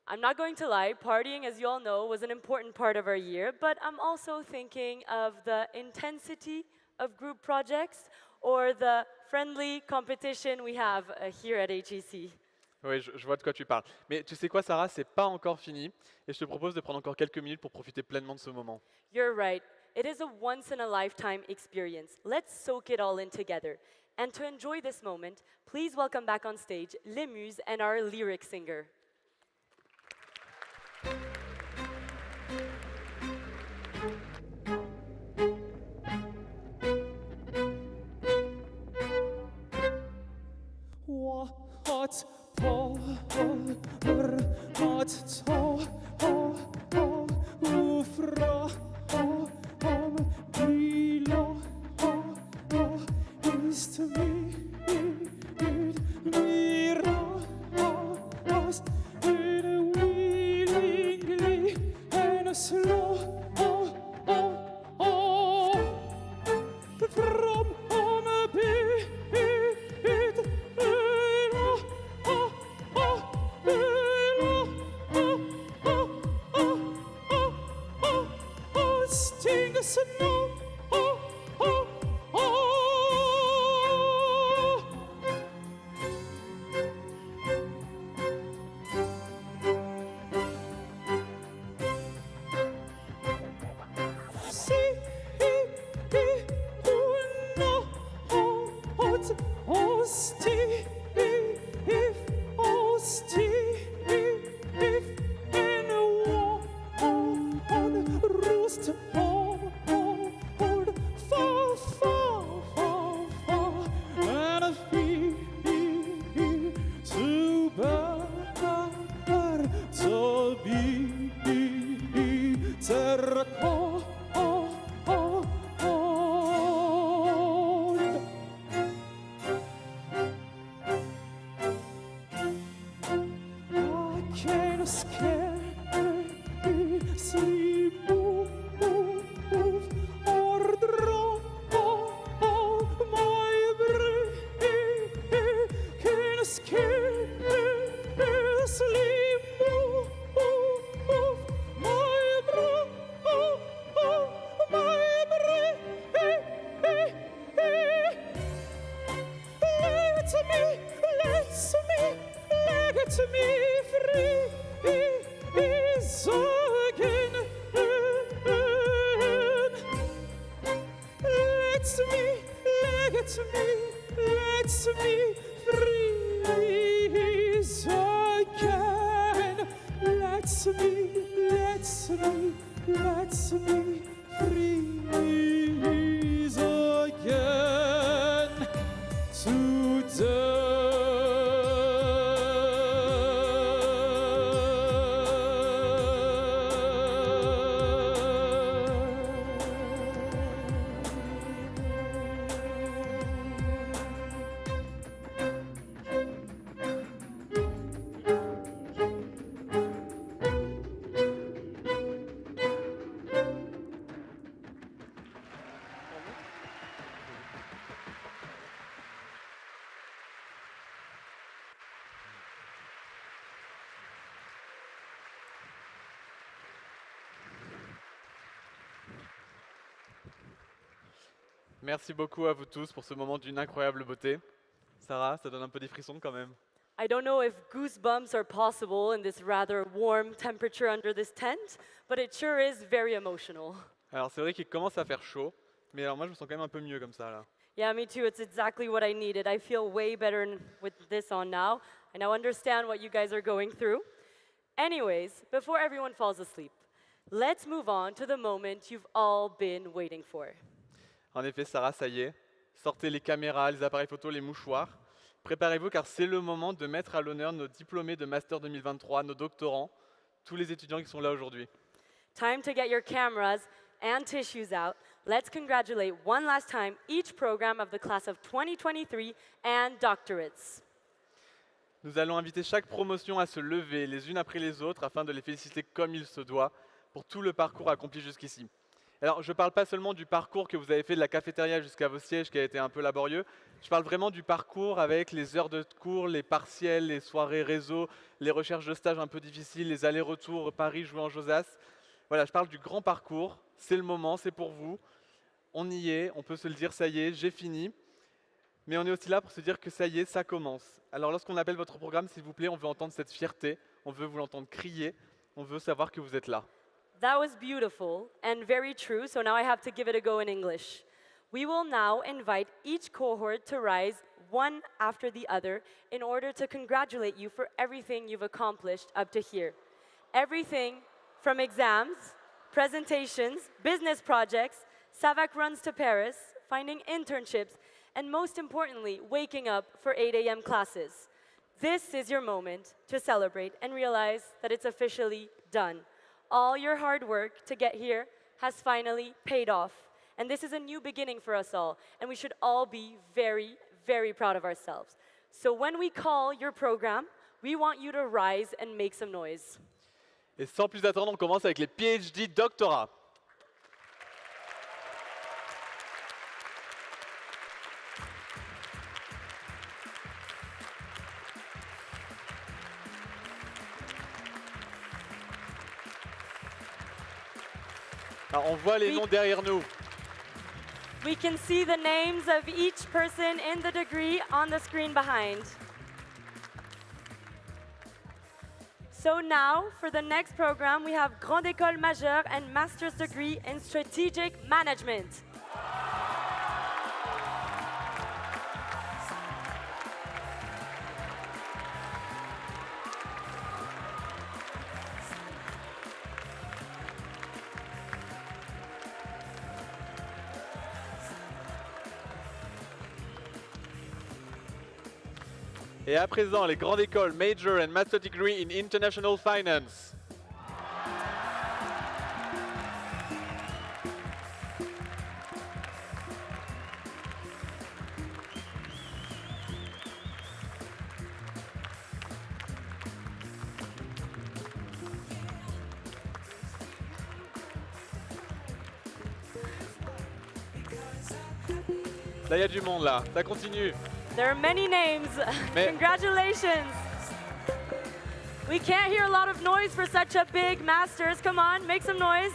E: I'm not going to lie, partying, as you all know, was an important part of our year, but I'm also thinking of the intensity of group projects or the friendly competition we have here at HEC.
D: Oui, je vois de quoi tu parles. Mais tu sais quoi, Sarah, c'est pas encore fini. Et je te propose de prendre encore quelques minutes pour profiter pleinement de ce moment.
E: You're right. It is a once-in-a-lifetime experience. Let's soak it all in together. And to enjoy this moment, please welcome back on stage Les Muses and our lyric singer.
K: me freeze again. Let me freeze again today.
D: Merci beaucoup à vous tous pour ce moment d'une incroyable beauté. Sarah, ça donne un peu des frissons quand même.
E: I don't know if goosebumps are possible in this rather warm temperature under this tent, but it sure is very emotional.
D: Alors c'est vrai qu'il commence à faire chaud, mais alors moi je me sens quand même un peu mieux comme ça là.
E: Yeah, me too. It's exactly what I needed. I feel way better with this on now. I now understand what you guys are going through. Anyways, before everyone falls asleep, let's move on to the moment you've all been waiting for.
D: En effet, Sarah, ça y est. Sortez les caméras, les appareils photo, les mouchoirs. Préparez-vous car c'est le moment de mettre à l'honneur nos diplômés de Master 2023, nos doctorants, tous les étudiants qui sont là aujourd'hui.
E: Time to get your cameras and tissues out. Let's congratulate one last time each program of the class of 2023 and doctorates.
D: Nous allons inviter chaque promotion à se lever les unes après les autres afin de les féliciter comme il se doit pour tout le parcours accompli jusqu'ici. Alors, je ne parle pas seulement du parcours que vous avez fait de la cafétéria jusqu'à vos sièges qui a été un peu laborieux, je parle vraiment du parcours avec les heures de cours, les partiels, les soirées réseau, les recherches de stage un peu difficiles, les allers-retours Paris, jouer en Josas. Voilà, je parle du grand parcours, c'est le moment, c'est pour vous. On y est, on peut se le dire, ça y est, j'ai fini. Mais on est aussi là pour se dire que ça y est, ça commence. Alors lorsqu'on appelle votre programme, s'il vous plaît, on veut entendre cette fierté, on veut vous l'entendre crier, on veut savoir que vous êtes là.
E: That was beautiful and very true, so now I have to give it a go in English. We will now invite each cohort to rise one after the other in order to congratulate you for everything you've accomplished up to here. Everything from exams, presentations, business projects, SAVAC runs to Paris, finding internships, and most importantly, waking up for 8 a.m. classes. This is your moment to celebrate and realize that it's officially done. All your hard work to get here has finally paid off. And this is a new beginning for us all, and we should all be very, very proud of ourselves. So when we call your program, we want you to rise and make some noise.
D: Et sans plus attendre, on commence avec les PhD doctorats. Alors, on voit les noms derrière nous.
E: We can see the names of each person in the degree on the screen behind. So now, for the next program, we have Grande Ecole Majeure and Master's Degree in Strategic Management.
D: Et à présent, les grandes écoles Major and Master Degree in International Finance. Là, il y a du monde, là. Ça continue.
E: There are many names. Congratulations. We can't hear a lot of noise for such a big master's. Come on, make some noise.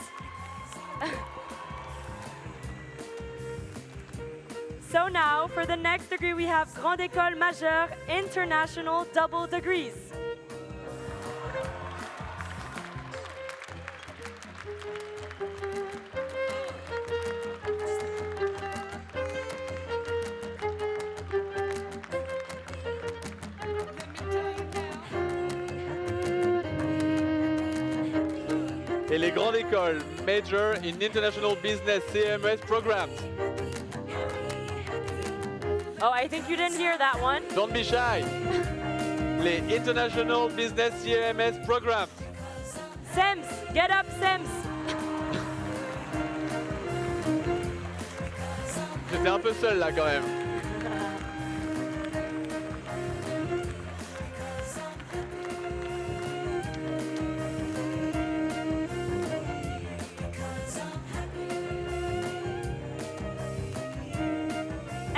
E: So now, for the next degree, we have Grande Ecole Majeure International Double Degrees.
D: et les grandes écoles Major in International Business CMS Programs.
E: Oh, I think you didn't hear that one.
D: Don't be shy. Les International Business CMS Programs.
E: Sims, get up, Sims.
D: J'étais un peu seul là quand même.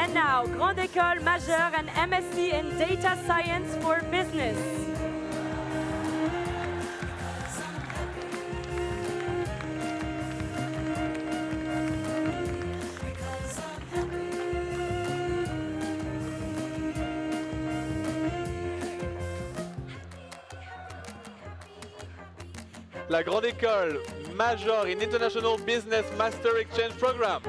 E: And now, Grande Ecole Majeure and MSc in Data Science for Business.
D: La Grande École Major in International Business Master Exchange Program.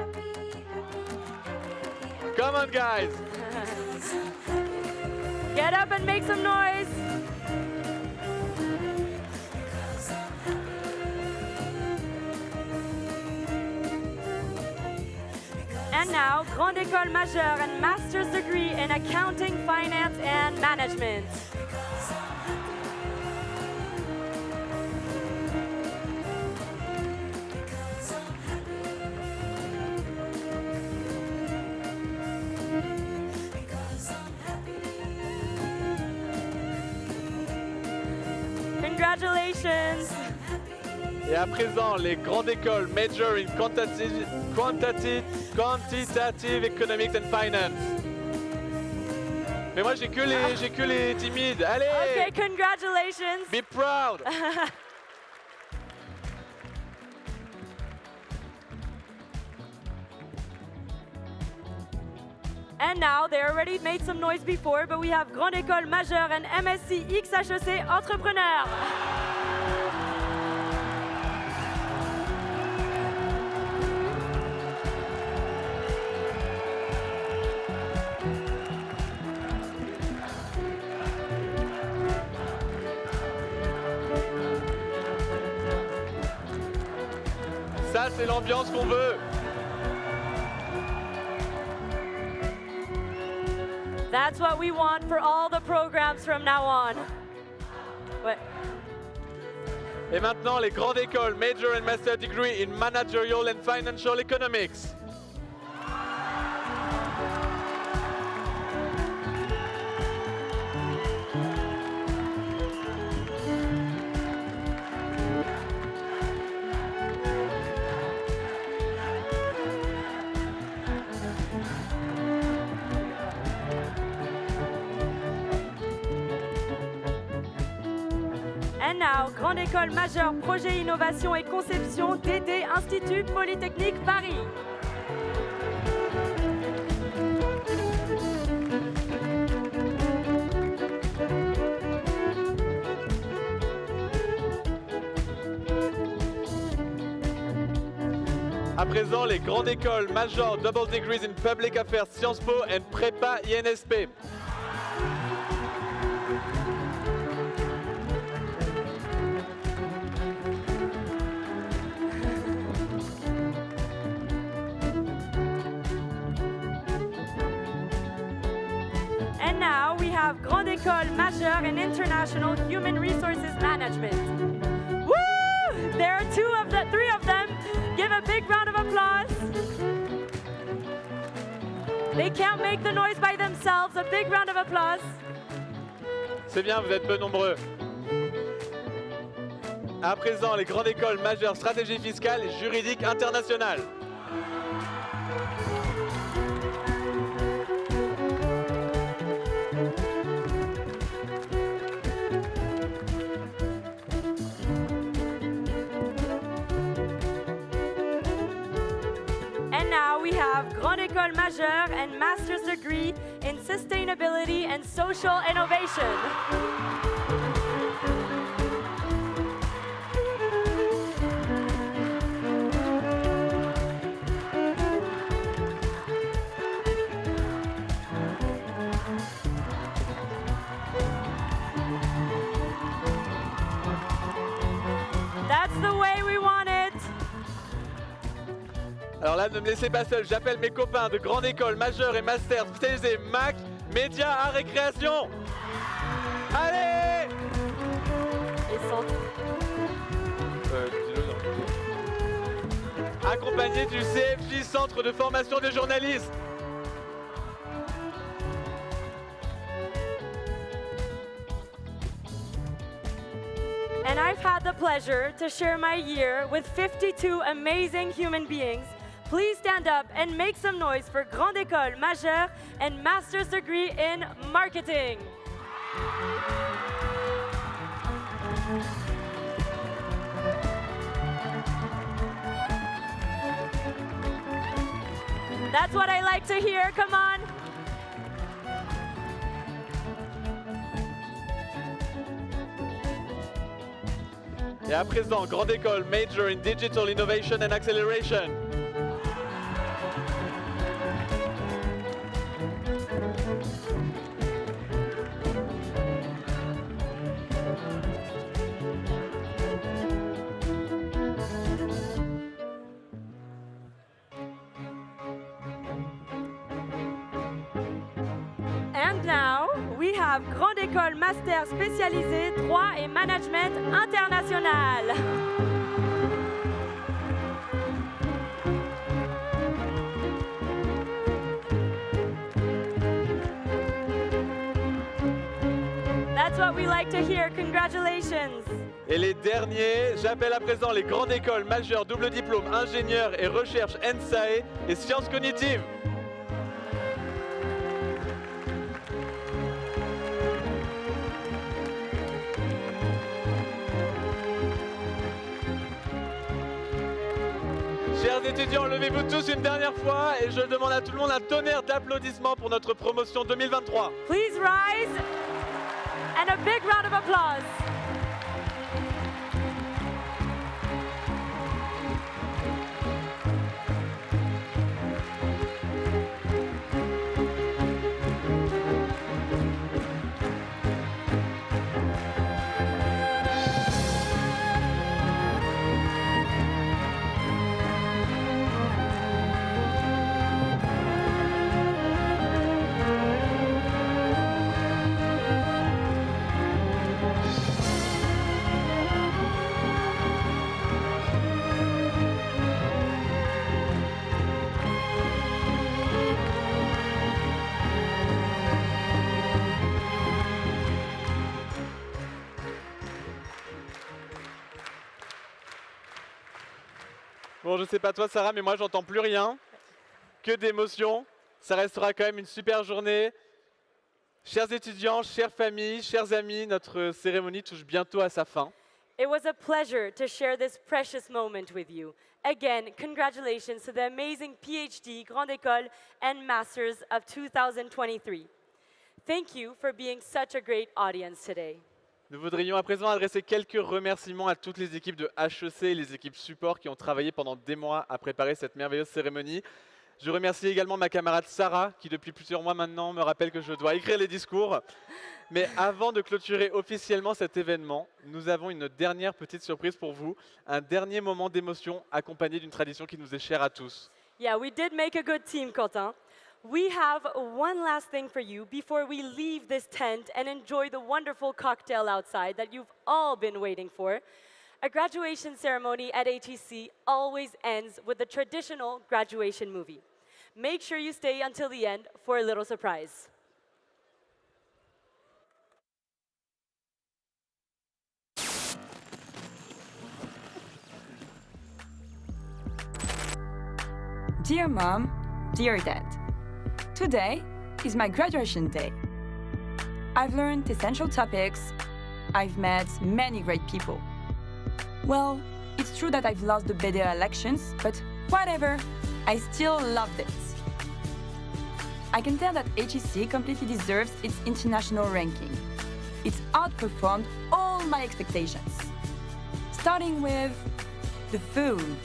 D: Come on, guys.
E: Get up and make some noise. And now, Grande Ecole Majeure and Master's degree in Accounting, Finance, and Management. Congratulations!
D: Et à présent, les grandes écoles Major in Quantitative Economics and Finance. Mais moi, j'ai que les timides. Allez!
E: Okay, congratulations!
D: Be proud!
E: And now, they already made some noise before, but we have Grande Ecole Majeure and MSc XHEC Entrepreneur.
D: Ça, c'est l'ambiance qu'on veut.
E: That's what we want for all the programs from now on. Ouais.
D: Et maintenant, les grandes écoles Major and Master Degree in Managerial and Financial Economics.
E: And now, Grande École Majeure Projet Innovation et Conception DD Institut Polytechnique Paris.
D: À présent, les grandes écoles Major Double Degrees in Public Affairs Sciences Po and Prépa INSP.
E: And now we have Grande École Majeure in International Human Resources Management. Woo! There are three of them. Give a big round of applause. They can't make the noise by themselves. A big round of applause.
D: C'est bien, vous êtes peu nombreux. À présent, les grandes écoles majeures stratégie fiscale et juridique internationale.
E: And now we have Grande École Majeure and Master's Degree in Sustainability and Social Innovation. That's the way we want
D: Alors là, ne me laissez pas seul, j'appelle mes copains de Grande Ecole, majeure et master spécialisés Mac, Média, Art et Création. Allez!
E: Et centre.
D: Accompagné du CFJ, Centre de formation des journalistes.
E: And I've had the pleasure to share my year with 52 amazing human beings. Please stand up and make some noise for Grande Ecole, majeure and master's degree in marketing. That's what I like to hear, come on.
D: Et à présent, Grande Ecole, Major in Digital Innovation and Acceleration.
E: And now, we have Grande Ecole Master spécialisé droit et management international. That's what we like to hear. Congratulations.
D: Et les derniers, j'appelle à présent les grandes écoles majeures, double diplôme, ingénieur et recherche ENSAE et sciences cognitives. Chers étudiants, levez-vous tous une dernière fois et je demande à tout le monde un tonnerre d'applaudissements pour notre promotion 2023.
E: Please rise and a big round of applause.
D: Bon, je sais pas toi Sarah, mais moi j'entends plus rien, que d'émotions. Ça restera quand même une super journée. Chers étudiants, chères familles, chers amis, notre cérémonie touche bientôt à sa fin.
E: It was a pleasure to share this precious moment with you. Again, congratulations to the amazing PhD, Grande Ecole, and Masters of 2023. Thank you for being such a great audience today.
D: Nous voudrions à présent adresser quelques remerciements à toutes les équipes de HEC et les équipes support qui ont travaillé pendant des mois à préparer cette merveilleuse cérémonie. Je remercie également ma camarade Sarah qui depuis plusieurs mois maintenant me rappelle que je dois écrire les discours. Mais avant de clôturer officiellement cet événement, nous avons une dernière petite surprise pour vous, un dernier moment d'émotion accompagné d'une tradition qui nous est chère à tous.
E: Yeah, we did make a good team, Quentin. We have one last thing for you before we leave this tent and enjoy the wonderful cocktail outside that you've all been waiting for. A graduation ceremony at HEC always ends with a traditional graduation movie. Make sure you stay until the end for a little surprise.
L: Dear Mom, dear Dad, today is my graduation day. I've learned essential topics, I've met many great people. Well, it's true that I've lost the BDA elections, but whatever, I still loved it. I can tell that HEC completely deserves its international ranking. It's outperformed all my expectations. Starting with the food.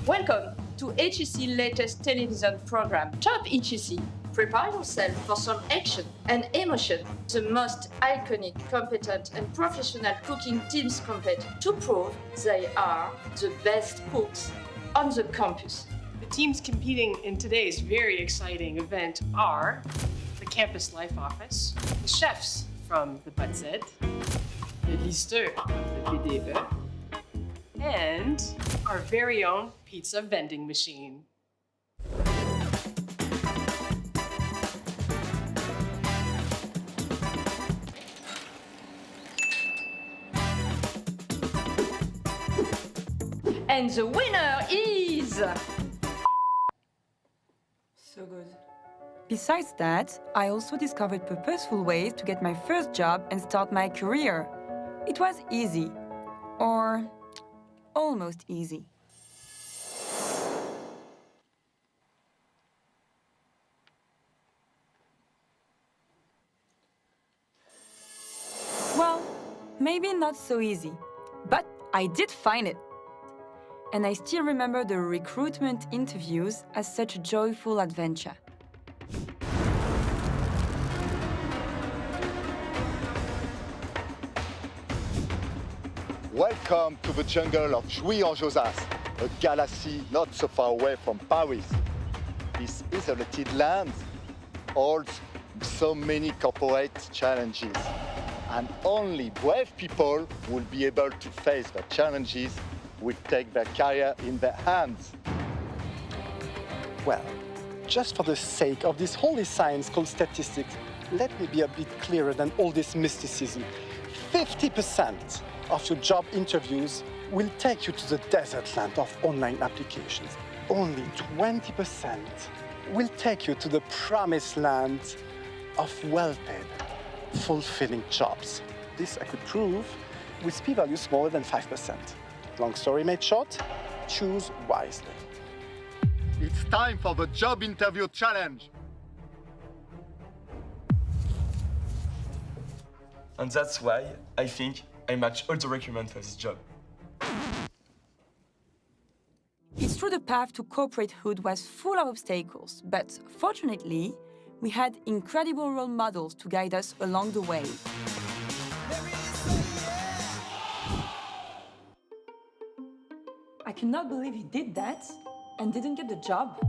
M: Welcome to HEC latest television program, Top HEC, prepare yourself for some action and emotion. The most iconic, competent and professional cooking teams compete to prove they are the best cooks on the campus.
N: The teams competing in today's very exciting event are the Campus Life Office, the chefs from the BATZ, the listeurs of the BDE, and our very own pizza vending machine.
M: And the winner is...
L: So good. Besides that, I also discovered purposeful ways to get my first job and start my career. It was easy. Or almost easy. Well, maybe not so easy, but I did find it. And I still remember the recruitment interviews as such a joyful adventure.
O: Welcome to the jungle of Jouy-en-Josas, a galaxy not so far away from Paris. This isolated land holds so many corporate challenges, and only brave people will be able to face the challenges, will take their career in their hands.
P: Well, just for the sake of this holy science called statistics, let me be a bit clearer than all this mysticism. 50% of your job interviews will take you to the desert land of online applications. Only 20% will take you to the promised land of well-paid, fulfilling jobs. This I could prove with p-values smaller than 5%. Long story made short, choose wisely.
O: It's time for the job interview challenge.
Q: And that's why I think I match all the requirements for this job.
L: It's true the path to corporatehood was full of obstacles, but fortunately, we had incredible role models to guide us along the way. I cannot believe he did that and didn't get the job.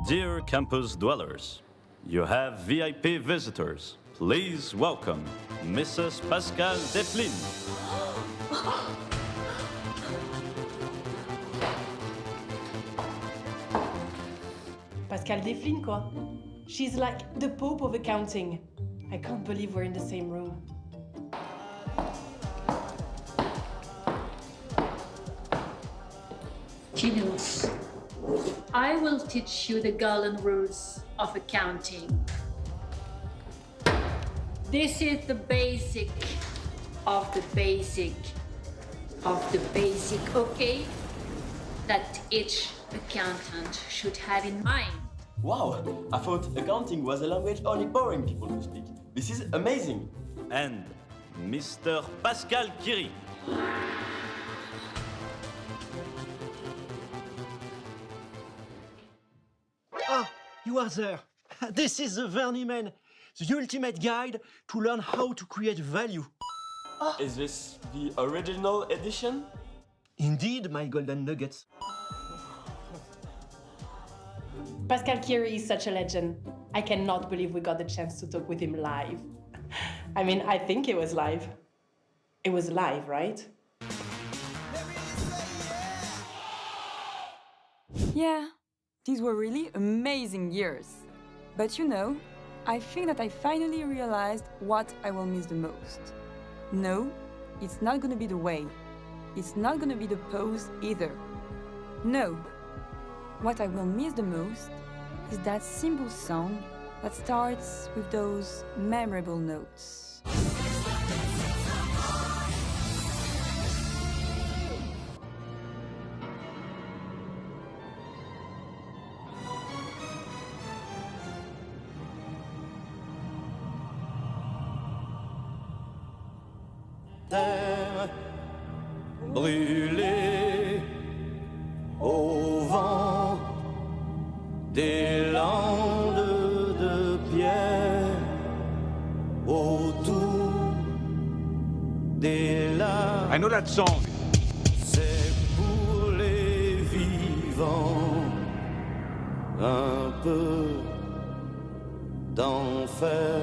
R: Dear campus dwellers, you have VIP visitors. Please welcome Mrs. Pascale Deflin.
N: Pascale Deflin, quoi. She's like the Pope of accounting. I can't believe we're in the same room.
S: Genius. I will teach you the golden rules of accounting. This is the basic of the basic of the basic, okay? That each accountant should have in mind.
Q: Wow, I thought accounting was a language only boring people to speak. This is amazing.
R: And Mr. Pascal Curie.
T: Ah, you are there. This is the Verniman, the ultimate guide to learn how to create value.
Q: Is this the original edition?
T: Indeed, my golden nuggets.
N: Pascal Curie is such a legend. I cannot believe we got the chance to talk with him live. I mean, I think it was live. It was live, right?
L: Yeah, these were really amazing years. But you know, I think that I finally realized what I will miss the most. No, it's not gonna be the way. It's not gonna be the pose either. No, what I will miss the most is that simple song that starts with those memorable notes.
K: Terre brûlée au vent des landes de
F: I know that song.
U: C'est pour les vivants un peu d'enfer.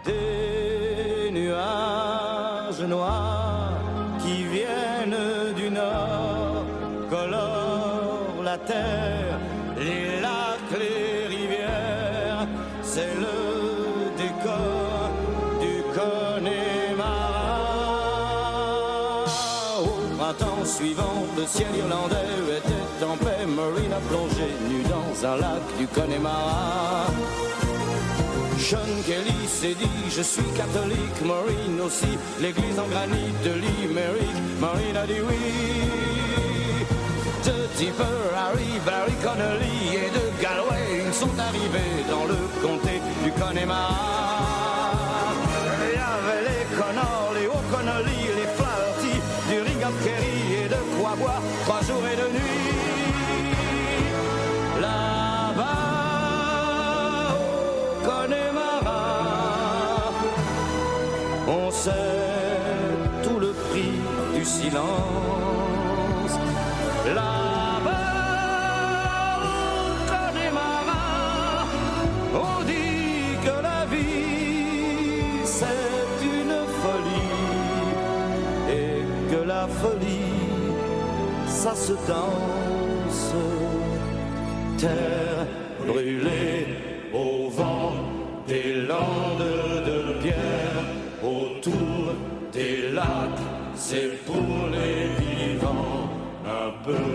U: Des nuages noirs qui viennent du nord colorent la terre, les lacs, les rivières, c'est le décor du Connemara. Au printemps suivant, le ciel irlandais était en paix, Maureen a plongé nue dans un lac du Connemara. Sean Kelly s'est dit, je suis catholique, Maureen aussi, l'église en granit de Limerick, Maureen a dit oui. De Tipper, Harry, Barry Connolly et de Galway, ils sont arrivés dans le comté du Connemara. Il y avait les Connors, les O'Connolly, les Flaherty, du Ring of Kerry et de quoi boire 3 jours et 2 nuits. Là-bas, on sait tout le prix du silence. Là-bas, au Connemara, on dit que la vie c'est une folie et que la folie ça se danse. Terre brûlée au vent des landes de pierre, autour des lacs, c'est pour les vivants, un peu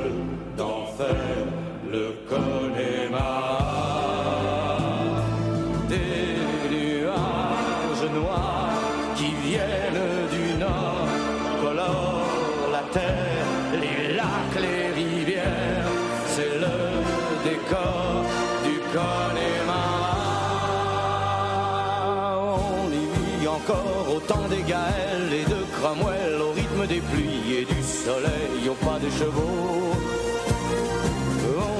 U: d'enfer, le Connemara. Des nuages noirs qui viennent du nord colorent la terre, les lacs, les rivières, c'est le décor du Connemara. Encore au temps des Gaëls et de Cromwell, au rythme des pluies et du soleil, au pas des chevaux.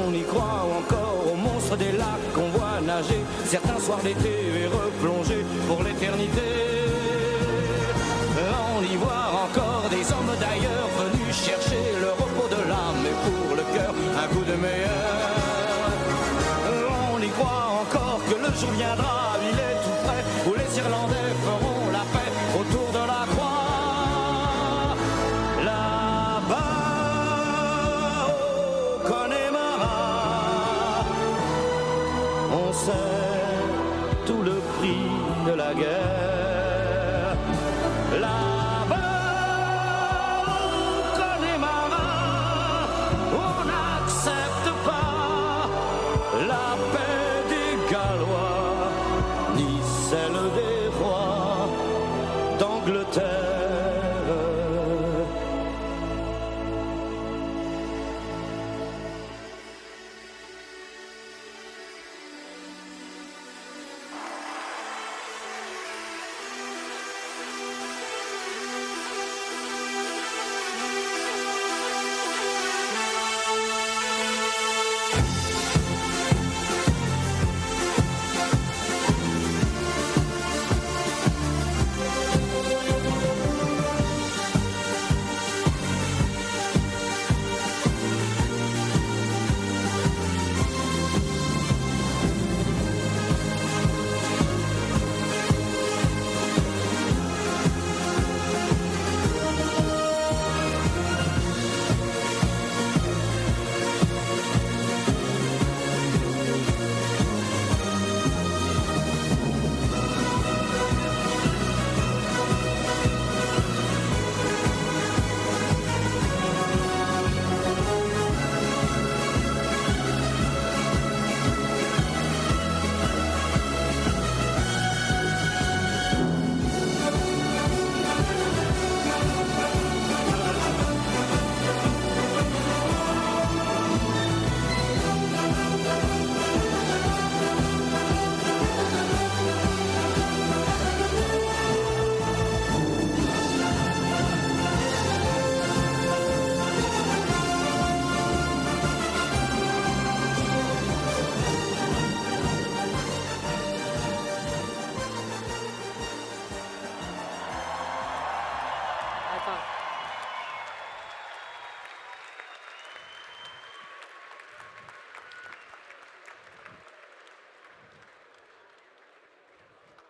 U: On y croit encore aux monstres des lacs qu'on voit nager certains soirs d'été et replonger pour l'éternité. On y voit encore des hommes d'ailleurs venus chercher le repos de l'âme et pour le cœur un coup de meilleur. On y croit encore que le jour viendra, il est tout près, où les Irlandais feront la paix autour de la croix. Là-bas, au Connemara, on sait tout le prix de la guerre. Là-bas, au Connemara, on n'accepte pas la paix des Gallois, ni celle des rois d'Angleterre.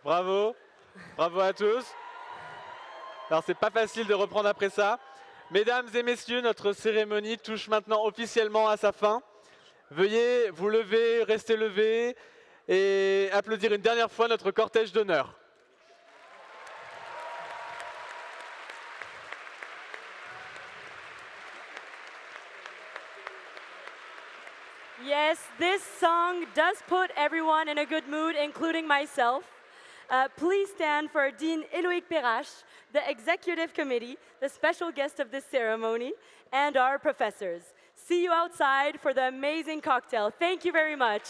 D: Bravo. Bravo à tous. Alors, c'est pas facile de reprendre après ça. Mesdames et messieurs, notre cérémonie touche maintenant officiellement à sa fin. Veuillez vous lever, rester levés et applaudir une dernière fois notre cortège d'honneur.
E: Yes, this song does put everyone in a good mood, including myself. Please stand for Dean Eloïc Perrache, the Executive Committee, the special guest of this ceremony, and our professors. See you outside for the amazing cocktail. Thank you very much.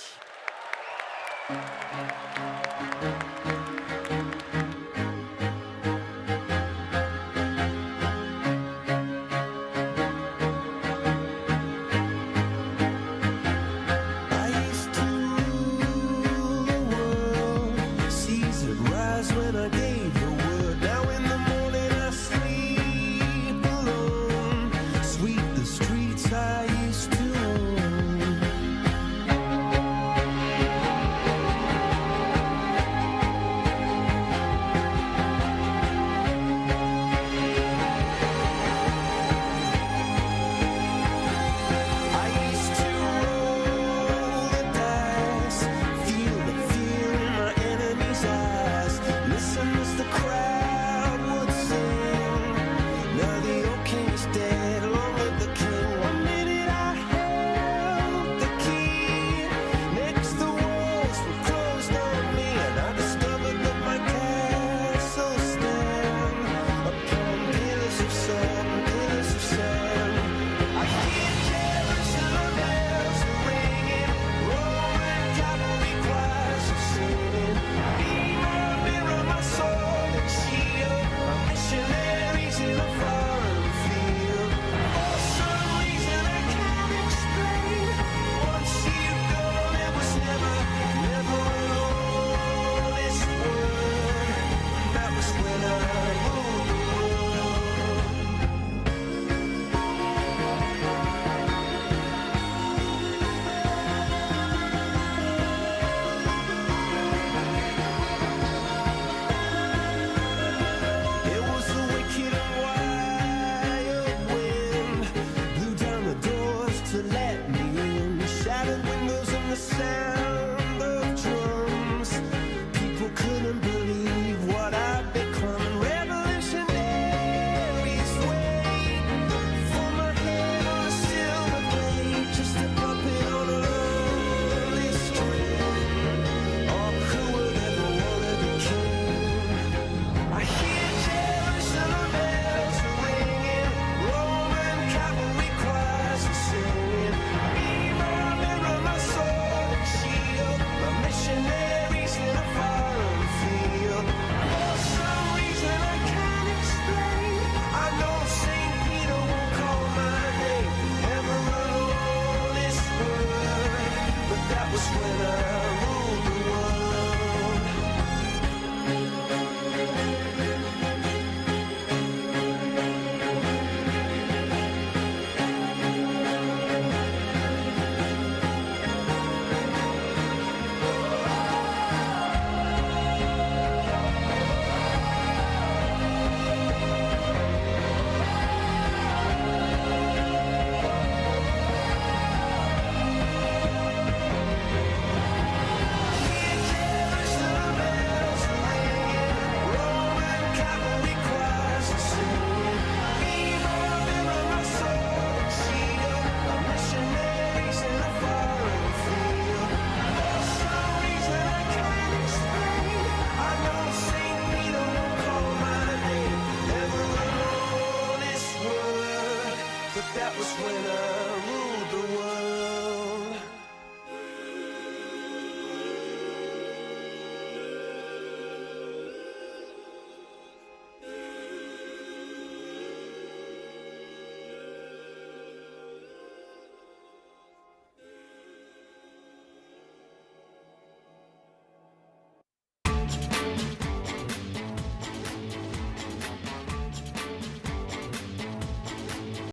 B: that was when I